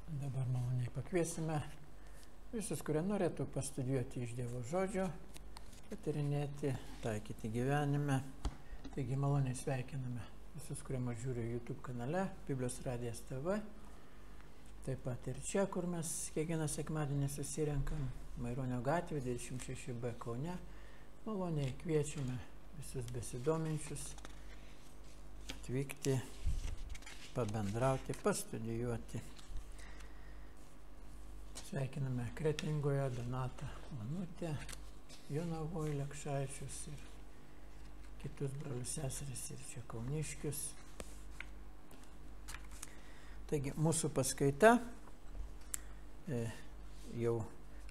Dabar maloniai pakviesime visus, kurie norėtų pastudijuoti iš Dievo žodžio, patyrinėti, taikyti gyvenime. Taigi maloniai sveikiname visus, kurie mus žiūri YouTube kanale, Biblijos radijas TV. Taip pat ir čia, kur mes kiekvieną sekmadienį susirenkam, Maironio gatvė 26B Kaune. Maloniai kviečiame visus besidominčius atvykti, pabendrauti, pastudijuoti. Sveikiname Kretingoje Donatą Manutę, Jonavoj Lekšaičius ir kitus brolius seseris ir čia kauniškius. Taigi mūsų paskaita jau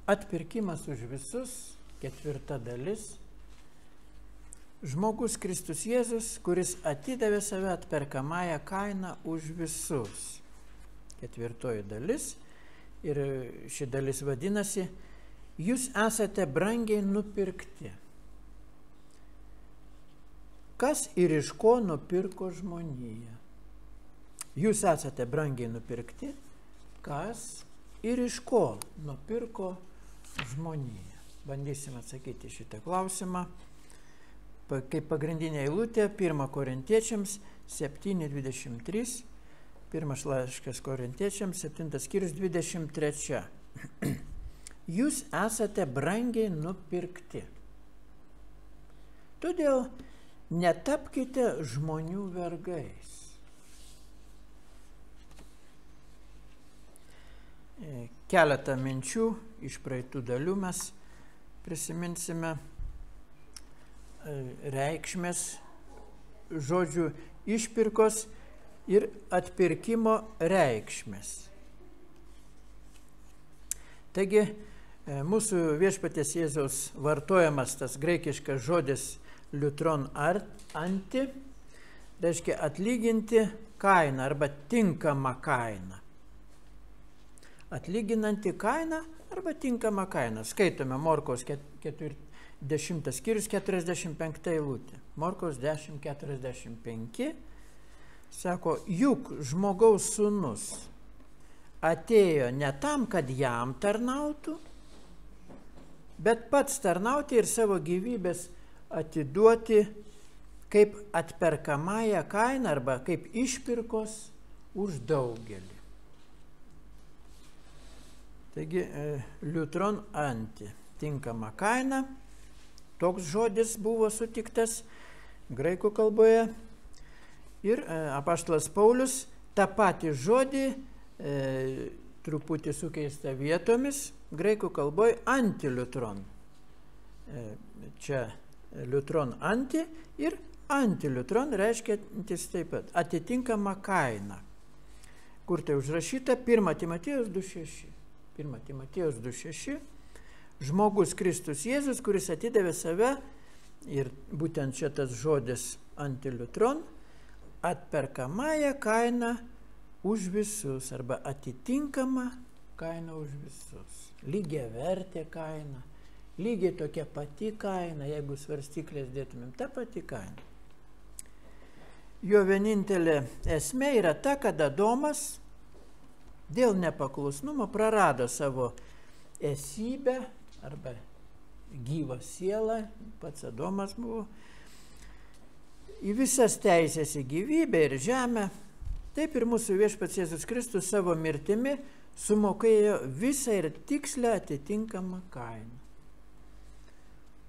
atpirkimas už visus, 4 dalis. Žmogus Kristus Jėzus, kuris atidavė save atperkamąją kainą už visus. 4 dalis. Ir ši dalis vadinasi, jūs esate brangiai nupirkti. Kas ir iš ko nupirko žmoniją? Jūs esate brangiai nupirkti, kas ir iš ko nupirko žmoniją? Bandysim atsakyti šitą klausimą. Kaip pagrindinė eilutė, 1 Korintiečiams 7:23. Pirmas laiškas Korintiečiams, 7 skyrius 23. Jūs esate brangiai nupirkti. Todėl netapkite žmonių vergais. Keletą minčių iš praeitų dalių mes prisiminsime reikšmės žodžių išpirkos ir atpirkimo reikšmės. Taigi, mūsų viešpaties Jėzaus vartojamas tas graikiškas žodis liutron anti, reiškia atlyginti kainą arba tinkamą kainą. Atlyginanti kainą arba tinkamą kainą. Skaitome Morkaus 10 skyrius 45 eilutė. Morkaus 10:45. Sako, juk žmogaus sūnus atėjo ne tam, kad jam tarnautų, bet pats tarnauti ir savo gyvybės atiduoti kaip atperkamąją kainą arba kaip išpirkos už daugelį. Taigi, liutron anti, tinkama kaina, toks žodis buvo sutiktas graikų kalboje. Ir apaštalas Paulius tą patį žodį truputį sukeista vietomis graikų kalboje antiliutron. Čia liutron anti ir antiliutron reiškia taip pat atitinkama kaina. Kur tai užrašyta? 1 Timotiejus 2:6. 1 Timotiejus 2:6. Žmogus Kristus Jėzus, kuris atidavė save, ir būtent šitas žodis antiliutron, atperkamąją kainą už visus arba atitinkama kaina už visus. Lygiavertė kaina, lygiai tokia pati kaina, jeigu svarstyklės dėtumėm, ta pati kaina. Jo vienintelė esmė yra ta, kad Adomas dėl nepaklusnumo prarado savo esybę arba gyvą sielą, pats Adomas buvo, į visas teisės į gyvybę ir žemę. Taip ir mūsų viešpats Jėzus Kristus savo mirtimi sumokėjo visą ir tikslę atitinkamą kainą.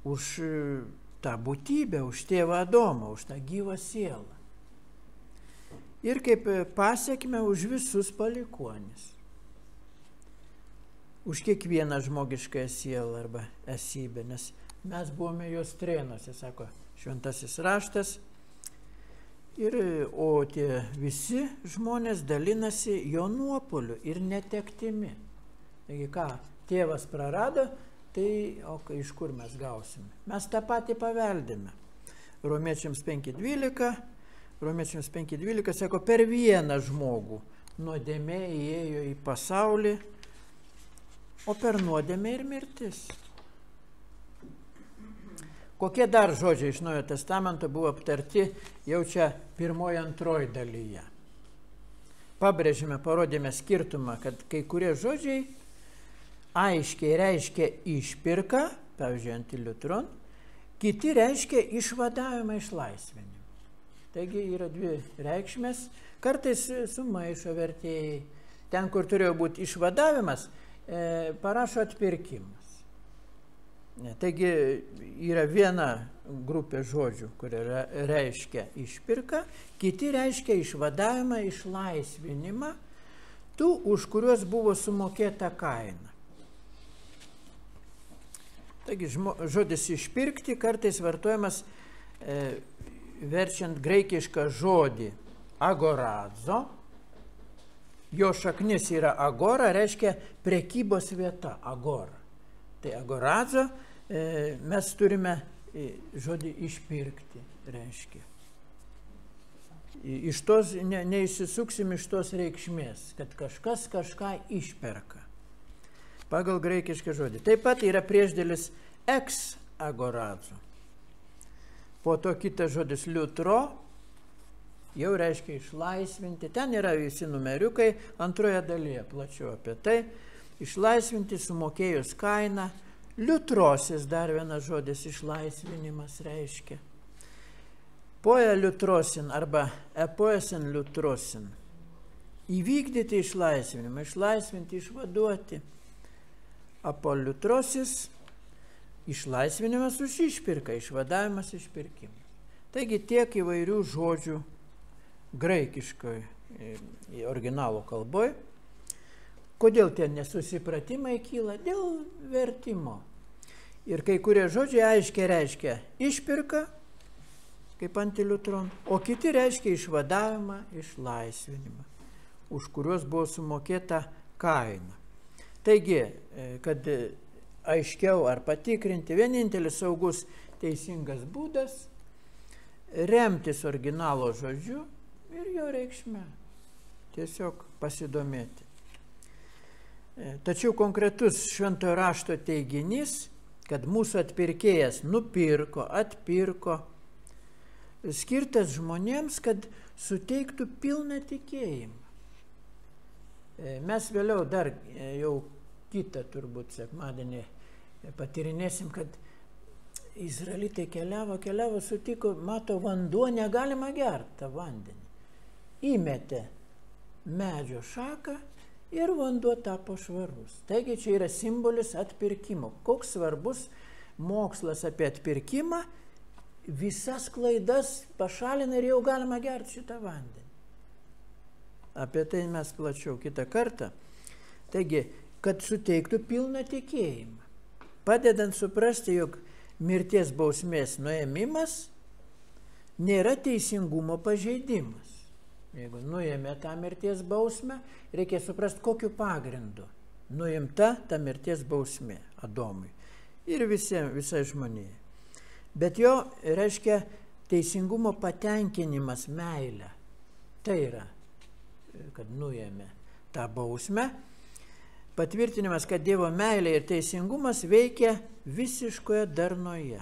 Už tą būtybę, už tėvą Adomą, už tą gyvą sielą. Ir kaip pasiekime už visus palikuonis. Už kiekvieną žmogišką sielą arba esybę, nes mes buvome jos trėnuose, sako šventasis raštas. O tie visi žmonės dalinasi jo nuopuoliu ir netektimi. Taigi ką, tėvas prarado, tai iš kur mes gausime? Mes tą patį paveldime. Romiečiams 5:12 sako, per vieną žmogų nuodėmė įėjo į pasaulį, o per nuodėmę ir mirtis. Kokie dar žodžiai iš Naujojo Testamento buvo aptarti jau čia 1-2 dalyje? pabrėžėme, parodėme skirtumą, kad kai kurie žodžiai aiškiai reiškia išpirką, pavyzdžiui, antiliutron, kiti reiškia išvadavimą, išlaisvinimą. Taigi yra dvi reikšmės, kartais sumaišo vertėjai. Ten, kur turėjo būti išvadavimas, parašo atpirkimas. Taigi yra viena grupė žodžių, kurie reiškia išpirką, kiti reiškia išvadavimą, išlaisvinimą, tų, už kuriuos buvo sumokėta kaina. Taigi žodis išpirkti kartais vartojamas verčiant graikišką žodį agorazo. Jo šaknis yra agora, reiškia prekybos vieta, agora. Tai agorazo mes turime žodį išpirkti, reiškia. Iš tos, neįsisuksim iš tos reikšmės, kad kažkas kažką išperka. Pagal graikišką žodį. Taip pat yra priešdėlis ex agorazo. Po to kitas žodis liutro, jau reiškia išlaisvinti. Ten yra visi numeriukai, antroje dalyje plačiau apie tai. Išlaisvinti sumokėjus kainą. Liutrosis, dar vienas žodis, išlaisvinimas reiškia. Poja liutrosin arba epoesin liutrosin. Įvykdyti išlaisvinimą, išlaisvinti, išvaduoti. Apoliutrosis, išlaisvinimas už išpirką, išvadavimas, išpirkimas. Taigi tiek įvairių žodžių graikiškoj originalo kalboj. Kodėl tie nesusipratimai kyla? Dėl vertimo. Ir kai kurie žodžiai aiškiai reiškia išpirką, kaip antiliutron, o kiti reiškia išvadavimą, išlaisvinimą, už kuriuos buvo sumokėta kaina. Taigi, kad aiškiau ar patikrinti, vienintelis saugus teisingas būdas remtis originalo žodžiu ir jo reikšme. Tiesiog pasidomėti. Tačiau konkretus šventojo rašto teiginys, kad mūsų atpirkėjas nupirko, atpirko, skirtas žmonėms, kad suteiktų pilną tikėjimą. Mes vėliau dar jau kitą turbūt sekmadienį patyrinėsim, kad izraelitai keliavo, sutiko, mato vanduo, negalima gerti tą vandenį. Įmetė medžio šaką ir vanduo tapo švarus. Taigi čia yra simbolis atpirkimo. Koks svarbus mokslas apie atpirkimą, visas klaidas pašalina ir jau galima gerti šitą vandenį. Apie tai mes plačiau kitą kartą. Taigi, kad suteiktų pilną tikėjimą, padedant suprasti, jog mirties bausmės nuėmimas nėra teisingumo pažeidimas. Jeigu nuėmė tą mirties bausmę, reikia suprasti, kokiu pagrindu nuimta ta mirties bausmė Adomui ir visai žmonijai. Bet jo reiškia teisingumo patenkinimas, meilė. Tai yra, kad nuėmė tą bausmę. Patvirtinimas, kad Dievo meilė ir teisingumas veikia visiškoje darnoje.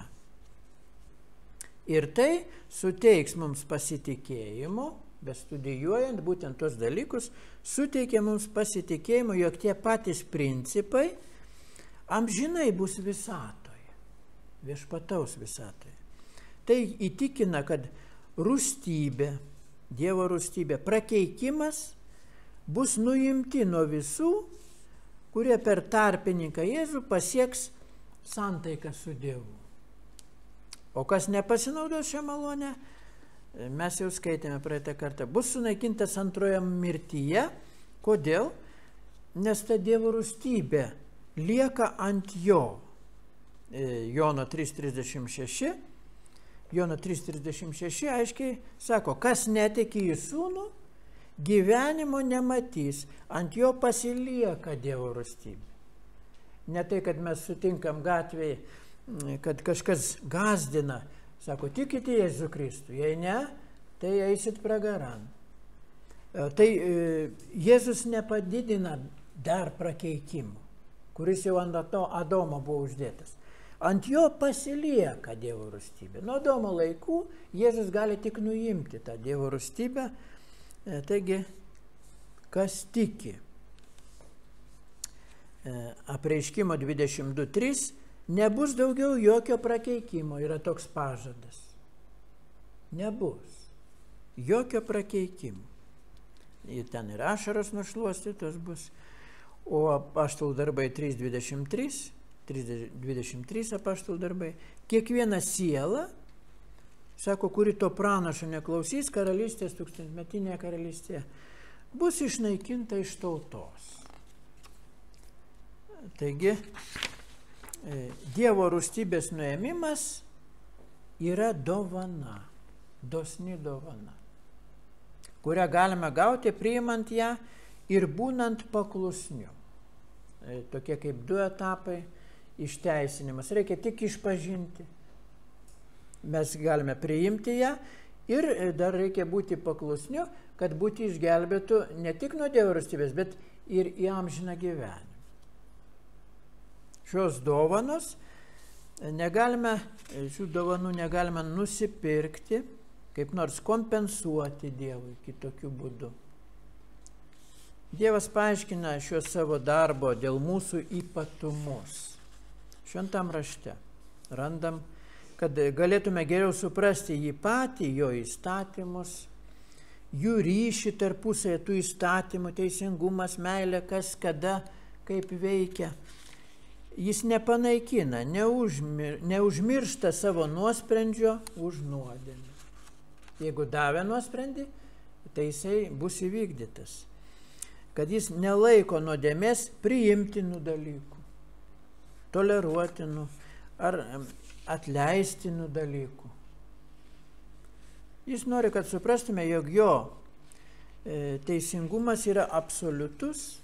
Ir tai suteiks mums pasitikėjimo, bestudijuojant būtent tos dalykus, suteikia mums pasitikėjimo, jog tie patys principai amžinai bus visatoje, viešpataus visatoje. Tai įtikina, kad rūstybė, Dievo rūstybė, prakeikimas bus nuimti nuo visų, kurie per tarpininką Jėzų pasieks santaiką su Dievu. O kas nepasinaudos šią malonę, mes jau skaitėme praeitą kartą, bus sunaikintas antroje mirtyje. Kodėl? Nes ta Dievo rūstybė lieka ant jo. Jono 3.36. Jono 3.36 aiškiai sako, kas netiki į sūnų, gyvenimo nematys, ant jo pasilieka Dievo rūstybė. Ne tai, kad mes sutinkam gatvėje, kad kažkas gazdina, sako, tikite Jėzų Kristų, jei ne, tai eisit pragaran. Tai Jėzus nepadidina dar prakeikimų, kuris jau ant Adomo buvo uždėtas. Ant jo pasilieka Dievo rūstybė. Nuo Adomo laikų Jėzus gali tik nuimti tą Dievo rūstybę. Taigi, kas tiki. Apreiškimo 22.3 nebus daugiau jokio prakeikimo, yra toks pažadas. Nebus jokio prakeikimo. Ir ten ir ašaros nušluostytos bus. O apaštalų darbai 3.23 apaštalų darbai, kiekviena siela, sako, kuri to pranašo neklausys, karalystės, tūkstantmetinėje karalystėje, bus išnaikinta iš tautos. Taigi, Dievo rūstybės nuėmimas yra dovana, dosni dovana, kurią galime gauti priimant ją ir būnant paklusniu. Tokie kaip 2 etapai išteisinimas. Reikia tik išpažinti. Mes galime priimti ją ir dar reikia būti paklusniu, kad būti išgelbėtų ne tik nuo Dievo rūstybės, bet ir į amžiną gyvenimą. Šios dovanos šių dovanų negalime nusipirkti, kaip nors kompensuoti Dievui kitokiu būdu. Dievas paaiškina šios savo darbo dėl mūsų ypatumus. Šventam rašte randam, kad galėtume geriau suprasti jį patį, jo įstatymus, jų ryšį tarpusavy tų įstatymų, teisingumas, meilė, kas, kada, kaip veikia. Jis nepanaikina, neužmiršta savo nuosprendžio už nuodėmę. Jeigu davė nuosprendį, tai jisai bus įvykdytas. Kad jis nelaiko nuodėmės priimtinų dalykų, toleruotinų ar atleistinų dalykų. Jis nori, kad suprastume, jog jo teisingumas yra absoliutus,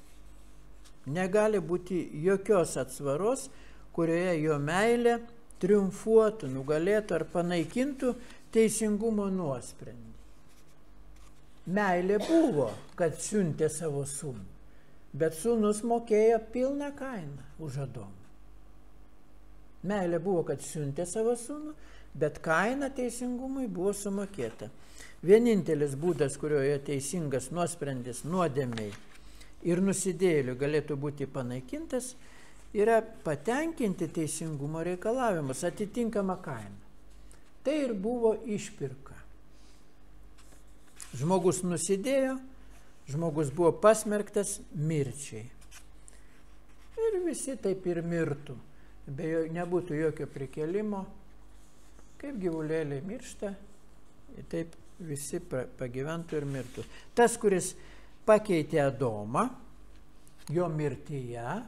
negali būti jokios atsvaros, kurioje jo meilė triumfuotų, nugalėtų ar panaikintų teisingumo nuosprendį. Meilė buvo, kad siuntė savo sūnų, bet sūnus mokėjo pilną kainą už Adomą. Meilė buvo, kad siuntė savo sūnų, bet kaina teisingumui buvo sumokėta. Vienintelis būdas, kurioje teisingas nuosprendis nuodėmei ir nusidėjėliui galėtų būti panaikintas, yra patenkinti teisingumo reikalavimus, atitinkamą kainą. Tai ir buvo išpirka. Žmogus nusidėjo, žmogus buvo pasmerktas mirčiai. Ir visi taip ir mirtų. Nebūtų jokio prikėlimo. Kaip gyvulėliai miršta, taip visi pagyventų ir mirtų. Tas, kuris pakeitė Adomą, jo mirtyje,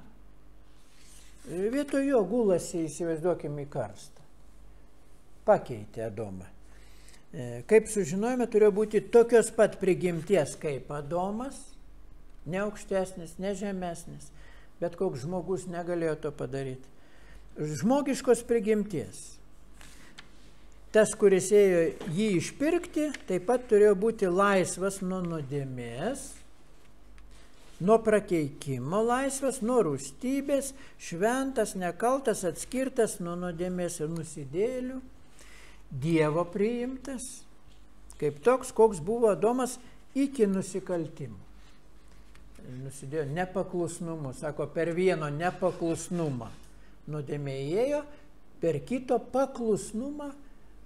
vietoj jo gulasi, įsivaizduokime, į karstą. Pakeitė Adomą. Kaip sužinojome, turėjo būti tokios pat prigimties kaip Adomas, ne aukštesnis, ne žemesnis, bet koks žmogus negalėjo to padaryti. Žmogiškos prigimties. Tas, kuris ėjo jį išpirkti, taip pat turėjo būti laisvas nuo nuodėmės, nuo prakeikimo laisvas, nuo rūstybės, šventas, nekaltas, atskirtas nuo nuodėmės ir nusidėjėlių, Dievo priimtas, kaip toks, koks buvo Adomas iki nusikaltimų. Nusidėjo nepaklusnumu, sako, per vieno nepaklusnumą nuodėmė įėjo, per kito paklusnumą,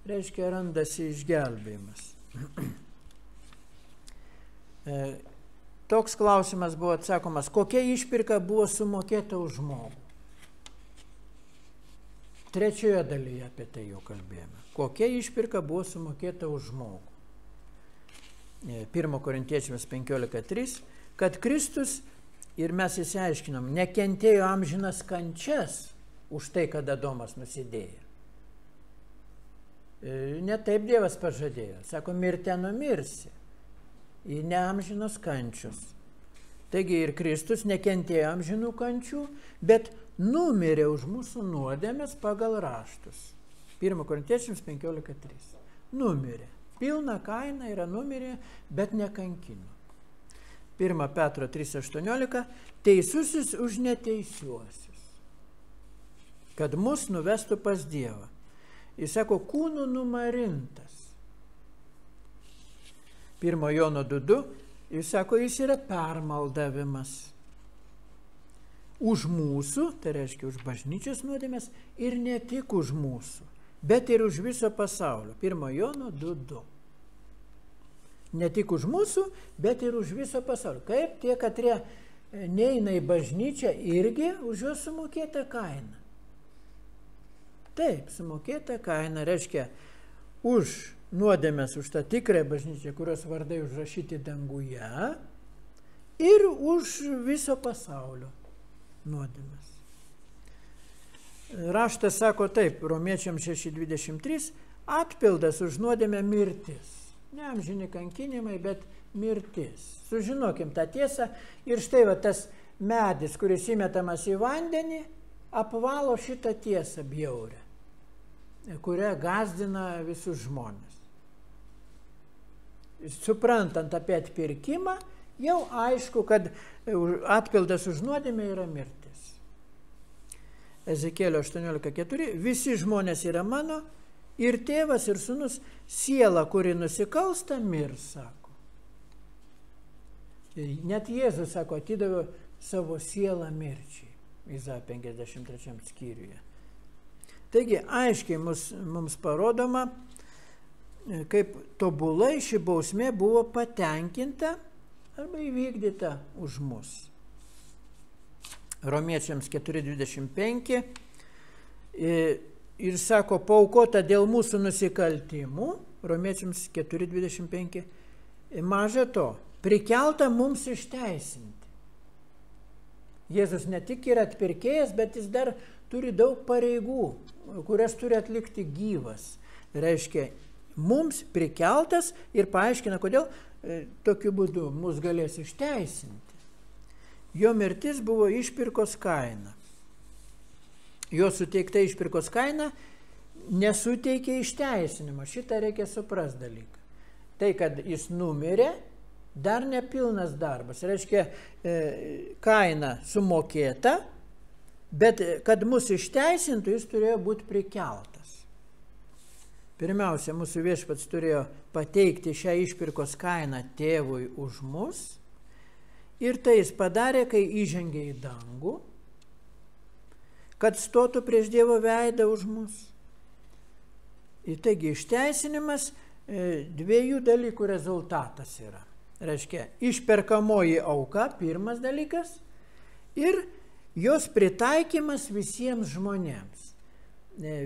reiškia, randasi išgelbėjimas. Toks klausimas buvo atsakomas, kokia išpirka buvo sumokėta už žmogų. Trečioje dalyje apie tai jau kalbėjome. Kokia išpirka buvo sumokėta už žmogų. 1 Korintiečiams 15.3, kad Kristus, ir mes įsiaiškinom, nekentėjo amžinas kančias už tai, kad Adomas nusidėjo. Ne taip Dievas pažadėjo. Sako, mirte numirsi. Į neamžinos kančius. Taigi ir Kristus nekentėjo amžinų kančių, bet numirė už mūsų nuodėmes pagal raštus. 1 Korintiečiams 15.3. Numirė. Pilna kaina yra numirė, bet nekankino. 1 Petro 3.18. Teisusis už neteisiuosius. Kad mus nuvestų pas Dievą. Jis sako, kūnų numarintas. 1 Jono 2.2. Jis sako, jis yra permaldavimas. Už mūsų, tai reiškia už bažnyčios nuodėmes, ir ne tik už mūsų, bet ir už viso pasaulio. 1 Jono 2:2. Ne tik už mūsų, bet ir už viso pasaulio. Kaip tie, katrie neina į bažnyčią, irgi už juos sumokėta kaina. Taip, sumokėta kaina reiškia už nuodėmes, už tą tikrąją bažnyčią, kurios vardai užrašyti danguje, ir už viso pasaulio nuodėmes. Raštas sako taip, Romiečiams 6:23, atpildas už nuodėmę mirtis. Ne amžini kankinimai, bet mirtis. Sužinokim tą tiesą. Ir štai va, tas medis, kuris įmetamas į vandenį, apvalo šitą tiesą bjaurę, kurią gazdina visus žmonės. Suprantant apie atpirkimą, jau aišku, kad atpildas už nuodėmę yra mirtis. Ezekėlio 18:4, visi žmonės yra mano, ir tėvas, ir sūnus, siela, kuri nusikalsta, mirs, sako. Net Jėzus, sako, atidavė savo sielą mirčiai. Izaja 53 skyriuje. Taigi, aiškiai mums parodoma, kaip tobulai ši bausmė buvo patenkinta arba įvykdyta už mus. Romiečiams 4:25 ir sako, paaukota dėl mūsų nusikaltimų, Romiečiams 4:25, maža to, prikelta mums išteisinti. Jėzus ne tik yra atpirkėjas, bet jis dar turi daug pareigų, kurias turi atlikti gyvas. Reiškia, mums prikeltas ir paaiškina, kodėl tokiu būdu mus galės išteisinti. Jo mirtis buvo išpirkos kaina. Jo suteikta išpirkos kaina nesuteikė išteisinimo. Šitą reikia suprast dalyką. Tai, kad jis numirė, dar nepilnas darbas. Reiškia, kaina sumokėta, bet kad mus išteisintų, jis turėjo būti prikeltas. Pirmiausia, mūsų viešpats turėjo pateikti šią išpirkos kainą tėvui už mus. Ir tai jis padarė, kai įžengė į dangų, kad stotų prieš Dievo veidą už mus. Ir taigi išteisinimas dviejų dalykų rezultatas yra. Reiškia, išperkamoji auka, pirmas dalykas, ir jos pritaikymas visiems žmonėms.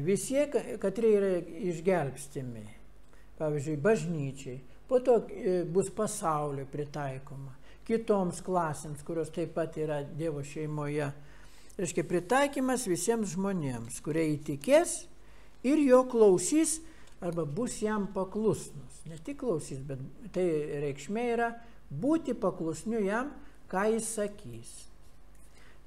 Visie, katrie yra išgelbstimi, pavyzdžiui, bažnyčiai, po to bus pasaulio pritaikoma, kitoms klasėms, kurios taip pat yra Dievo šeimoje. Reiškia, pritaikymas visiems žmonėms, kurie įtikės ir jo klausys arba bus jam paklusnus. Ne tik klausys, bet tai reikšmė yra būti paklusniu jam, ką jis sakys.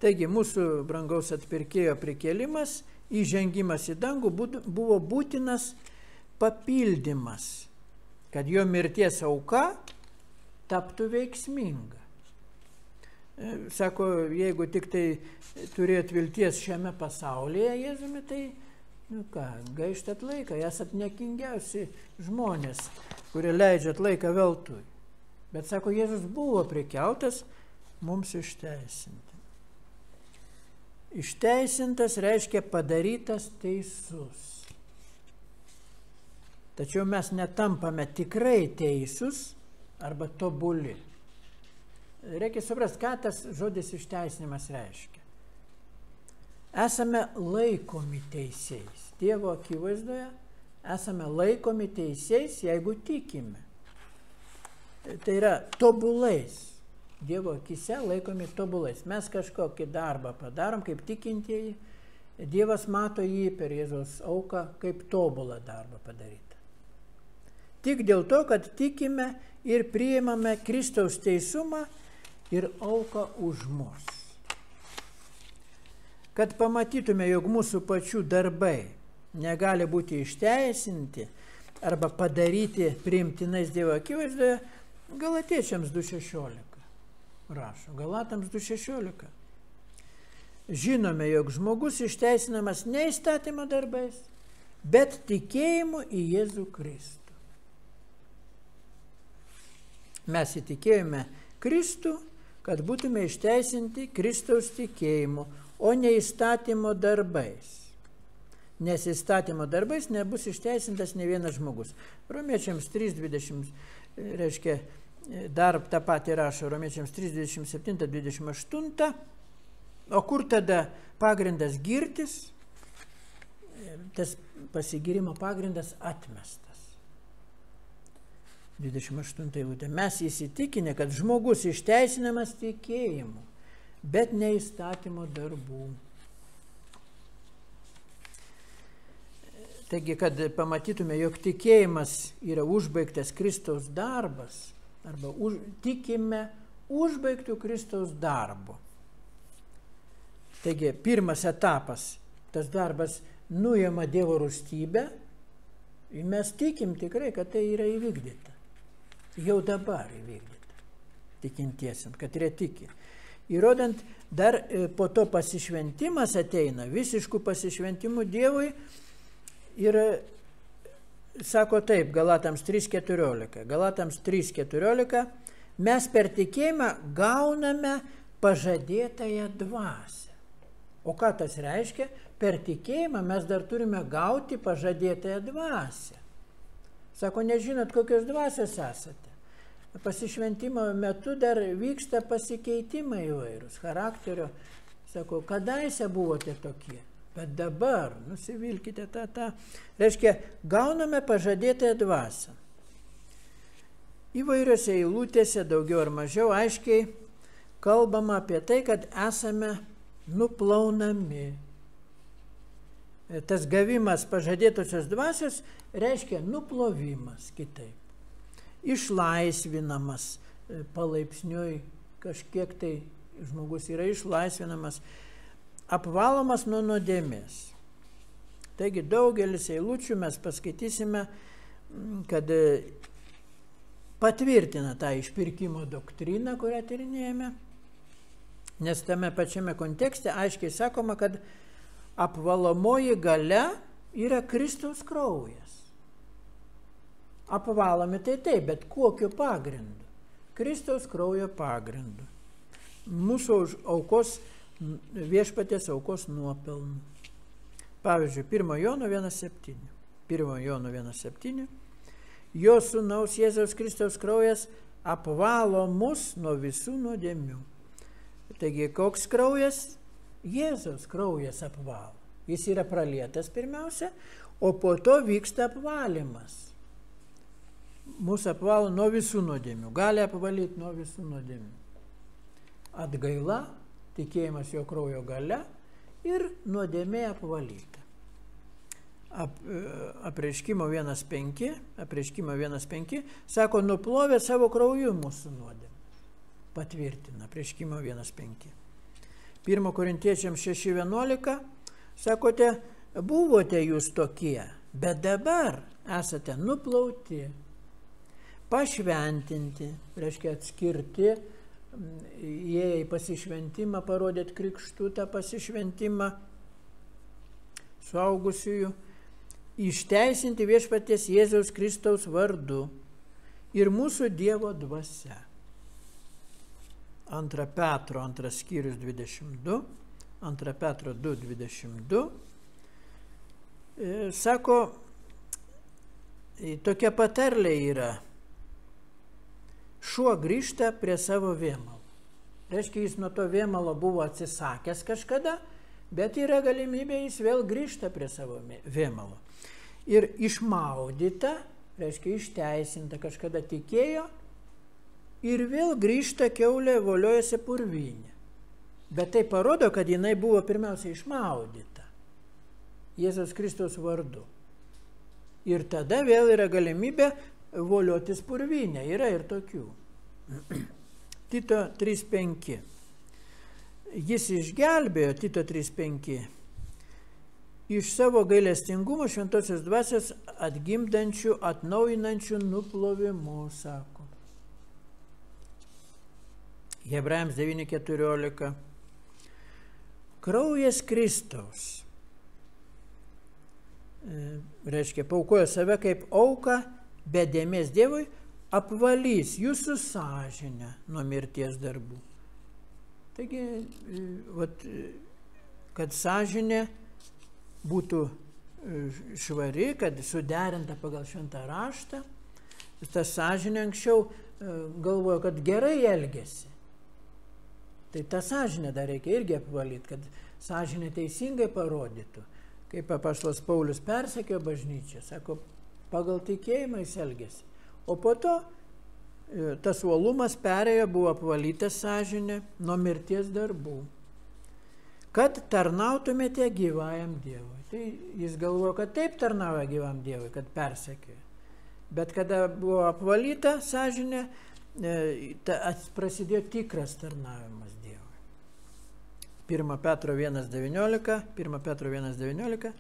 Taigi, mūsų brangaus atpirkėjo prikėlimas, įžengimas į dangų buvo būtinas papildymas, kad jo mirties auka taptų veiksminga. Sako, jeigu tik tai turėt vilties šiame pasaulyje, Jėzumi, tai, gaištat laiką, esat nekingiausi žmonės, kurie leidžiat laiką veltui. Bet, sako, Jėzus buvo prikeltas mums išteisinti. Išteisintas reiškia padarytas teisus. Tačiau mes netampame tikrai teisūs arba tobuli. Reikia suprasti, ką tas žodis išteisinimas reiškia. Esame laikomi teisiais. Dievo akivaizdoje esame laikomi teisiais, jeigu tikime. Tai yra tobulais. Dievo akise laikomi tobulais. Mes kažkokį darbą padarom, kaip tikintieji. Dievas mato jį per Jėzaus auką kaip tobulą darbą padarytą. Tik dėl to, kad tikime ir priimame Kristaus teisumą ir auką už mus. Kad pamatytume, jog mūsų pačių darbai negali būti išteisinti arba padaryti priimtinais Dievo akivaizdoje, Galatiečiams 2:16 rašo. Galatams 2:16. Žinome, jog žmogus išteisinamas ne įstatymo darbais, bet tikėjimu į Jėzų Kristų. Mes įtikėjome Kristų, kad būtume išteisinti Kristaus tikėjimu, o ne įstatymo darbais. Nes įstatymo darbais nebus išteisintas ne vienas žmogus. Romiečiams 3:20, reiškia, dar tą patį rašo Romiečiams 3:27-28. O kur tada pagrindas girtis? Tas pasigirimo pagrindas atmestas. 28 eilutė. Mes įsitikinę, kad žmogus išteisinamas tikėjimu, bet ne įstatymo darbų. Taigi, kad pamatytume, jog tikėjimas yra užbaigtas Kristaus darbas, arba tikime užbaigtų Kristaus darbu. Taigi, pirmas etapas, tas darbas nuima Dievo rūstybę, mes tikim tikrai, kad tai yra įvykdyta. Jau dabar įvykdyta. Tikintiesiam, kad yra tiki. Įrodant, dar po to pasišventimas ateina, visiškų pasišventimų Dievui. Ir sako taip, Galatams 3:14. Galatams 3:14. Mes per tikėjimą gauname pažadėtąją dvasią. O ką tas reiškia? Per tikėjimą mes dar turime gauti pažadėtąją dvasią. Sako, nežinot, kokios dvasios esate. Pasišventimo metu dar vyksta pasikeitimai įvairūs, charakterio. Sako, kadaise buvote tokie, bet dabar nusivilkite tą. Reiškia, gauname pažadėtąją dvasią. Įvairiose eilutėse, daugiau ar mažiau, aiškiai kalbama apie tai, kad esame nuplaunami. Tas gavimas pažadėtosios dvasios reiškia nuplovimas kitaip. Išlaisvinamas palaipsniui, kažkiek tai žmogus yra išlaisvinamas, apvalomas nuo nuodėmės. Taigi daugelis eilučių mes paskaitysime, kad patvirtina tą išpirkimo doktriną, kurią tyrinėjame, nes tame pačiame kontekste aiškiai sakoma, kad apvalomoji galia yra Kristaus kraujas. Apvalomi tai taip, bet kokiu pagrindu? Kristaus kraujo pagrindu. Mūsų aukos, viešpaties aukos nuopelnų. Pavyzdžiui, 1 Jono 1:7. 1 Jono 1:7. Jo sūnaus Jėzaus Kristaus kraujas apvalo mus nuo visų nuodėmių. Taigi, koks kraujas? Jėzaus kraujas apvalo. Jis yra pralietas pirmiausia, o po to vyksta apvalymas. Mūsų apvalo nuo visų nuodėmių. Gali apvalyti nuo visų nuodėmių. Atgaila, tikėjimas jo kraujo galia ir nuodėmė apvalyta. Apreiškimo 1:5 sako, nuplovė savo krauju mūsų nuodėmę. Patvirtina apreiškimo 1:5. 1 Korintiečiams 6:11 sakote, buvote jūs tokie, bet dabar esate nuplauti, pašventinti, reiškia atskirti, jie į pasišventimą parodėt krikštų tą pasišventimą suaugusiųjų, išteisinti viešpaties Jėzaus Kristaus vardu ir mūsų Dievo dvasia. 2 Petro 2 skyrius 22, 2 Petro 2:22, sako, tokia patarlė yra, šuo grįžta prie savo vėmalo. Reiškia, jis nuo to vėmalo buvo atsisakęs kažkada, bet yra galimybė, jis vėl grįžta prie savo vėmalo. Ir išmaudyta, reiškia, išteisinta, kažkada tikėjo, ir vėl grįžta kiaulė, voliojasi purvynė. Bet tai parodo, kad jinai buvo pirmiausia išmaudyta Jėzaus Kristaus vardu. Ir tada vėl yra galimybė voliotis purvynė. Yra ir tokių. Tito 3:5. Jis išgelbėjo, Tito 3:5, iš savo gailestingumo šventosios dvasios atgimdančių, atnaujinančių nuplovimų, sako. Hebrajams 9:14. Kraujas Kristaus, reiškia, paaukojo save kaip auką be dėmės Dievui, apvalys jūsų sąžinę nuo mirties darbų. Taigi, kad sąžinė būtų švari, kad suderinta pagal šventą raštą, tas sąžinė anksčiau galvojo, kad gerai elgėsi. Tai tą sąžinę dar reikia irgi apvalyti, kad sąžinė teisingai parodytų. Kaip apaštalas Paulius persekiojo bažnyčią, sako, pagal tikėjimą jis elgėsi. O po to tas uolumas perėjo, buvo apvalytas sąžinė nuo mirties darbų, kad tarnautumėte gyvajam Dievui. Tai jis galvojo, kad taip tarnauja gyvam Dievui, kad persekioja. Bet kada buvo apvalyta sąžinė, prasidėjo tikras tarnavimas Dievui. 1 Petro 1.19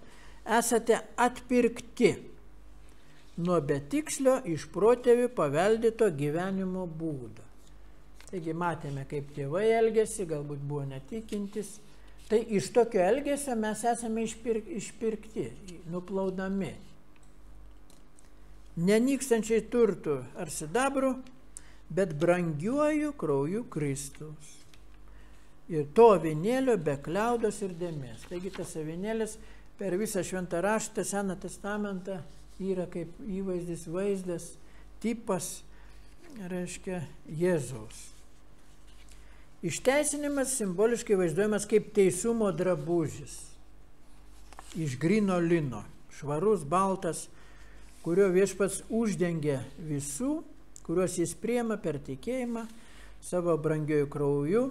esate atpirkti nuo betikslio iš protėvių paveldėto gyvenimo būdo. Taigi matėme, kaip tėvai elgėsi, galbūt buvo netikintis. Tai iš tokio elgesio mes esame išpirkti, nuplaudami. Nenykstančiai turtų ar sidabrų, bet brangiuoju krauju Kristaus. Ir to avinėlio be kliaudos ir dėmės. Taigi tas avinėlis per visą šventą raštą, Seną testamentą, yra kaip įvaizdis, vaizdas, tipas, reiškia Jėzaus. Išteisinimas simboliškai vaizduojamas kaip teisumo drabužis. Iš gryno lino, švarus, baltas, kurio viešpats uždengia visų, kuriuos jis priima per tikėjimą, savo brangiojų krauju,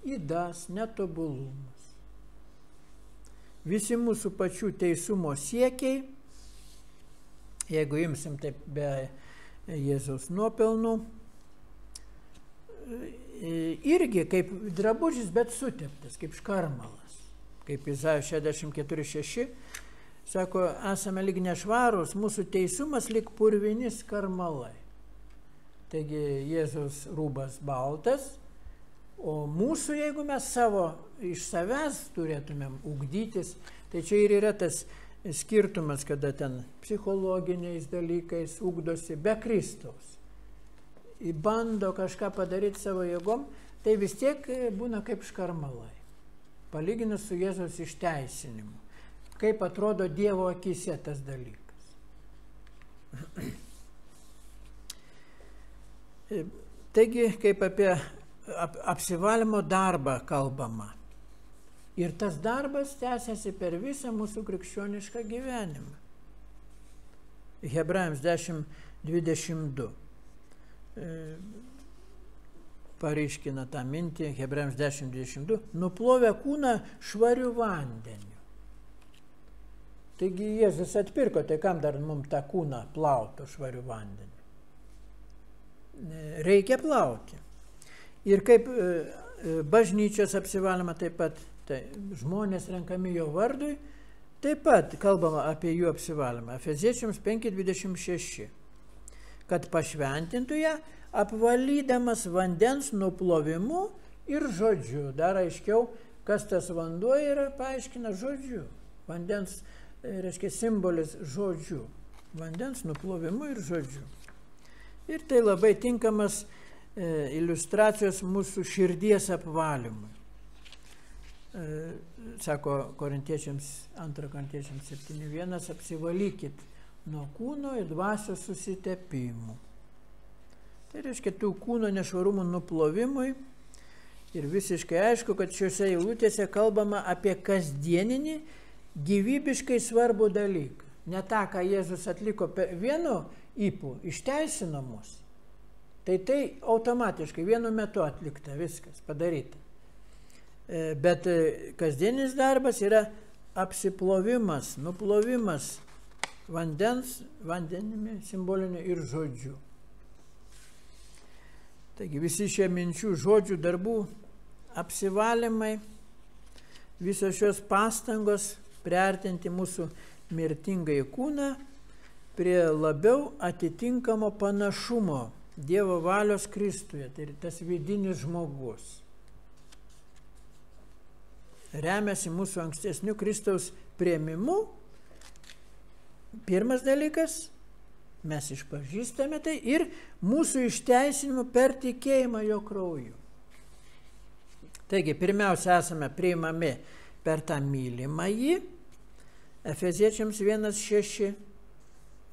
ydas, netobulumas. Visi mūsų pačių teisumo siekiai, jeigu imsim taip be Jėzaus nuopelnų, irgi kaip drabužis, bet suteptas, kaip škarmalas. Kaip Izaijo 64.6 sako, esame lyg nešvarūs, mūsų teisumas lyg purvini skarmalai. Taigi Jėzaus rūbas baltas, o mūsų, jeigu mes iš savęs turėtumėm ugdytis, tai čia ir yra tas skirtumas, kada ten psichologiniais dalykais ugdosi be Kristaus. Bando kažką padaryti savo jėgom, tai vis tiek būna kaip škarmalai. Palyginus su Jėzaus išteisinimu. Kaip atrodo Dievo akyse tas dalykas. Taigi, kaip apie apsivalymo darbą kalbama. Ir tas darbas tęsiasi per visą mūsų krikščionišką gyvenimą. Hebrajams 10.22 pareiškina tą mintį, Hebrajams 10.22, nuplovė kūną švariu vandeniu. Taigi Jėzus atpirko, tai kam dar mums tą kūną plautų švariu vandeniu? Reikia plauti. Ir kaip bažnyčios apsivalymą taip pat, tai žmonės renkami jo vardui, taip pat kalbama apie jų apsivalymą. Efeziečiams 5.26. Kad pašventintų ją, apvalydamas vandens nuplovimu ir žodžiu. Dar aiškiau, kas tas vanduo yra, paaiškina žodžiu. Vandens, reiškia, simbolis žodžiu. Vandens nuplovimu ir žodžiu. Ir tai labai tinkamas iliustracijos mūsų širdies apvalymui. Sako Korintiečiams 2 Korintiečiams 7.1, apsivalykit nuo kūno ir dvasios susitepimų. Tai reiškia tų kūno nešvarumų nuplovimui ir visiškai aišku, kad šiuose eilutėse kalbama apie kasdieninį gyvybiškai svarbų dalyką. Ne tą, ką Jėzus atliko vienu ypu, išteisino mus. Tai automatiškai vienu metu atlikta, viskas padaryta. Bet kasdienis darbas yra apsiplovimas, nuplovimas vandenimi simboliniu ir žodžiu. Taigi visi šie minčių, žodžių, darbų apsivalymai, visos šios pastangos priartinti mūsų mirtingąjį kūną prie labiau atitinkamo panašumo Dievo valios Kristuje, tai tas vidinis žmogus. Remiasi mūsų ankstesniu Kristaus priėmimu. Pirmas dalykas mes išpažįstame tai ir mūsų išteisinimu per tikėjimą jo krauju. Taigi, pirmiausia, esame priimami per tą mylimąjį, Efeziečiams 1:6,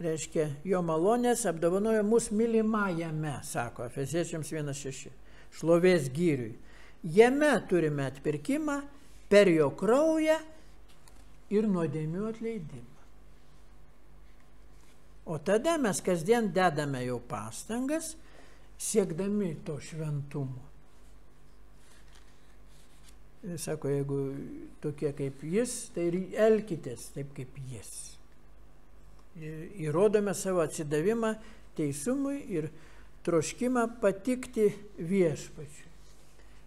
reiškia, jo malonės apdovanojo mus mylimajame, sako Efeziečiams 1:6, šlovės gyriui. Jame turime atpirkimą per jo kraują ir nuodėmių atleidimą. O tada mes kasdien dedame jau pastangas, siekdami to šventumo. Sako, jeigu tokie kaip jis, tai ir elkitės taip kaip jis. Įrodome savo atsidavimą teisumui ir troškimą patikti viešpačiui.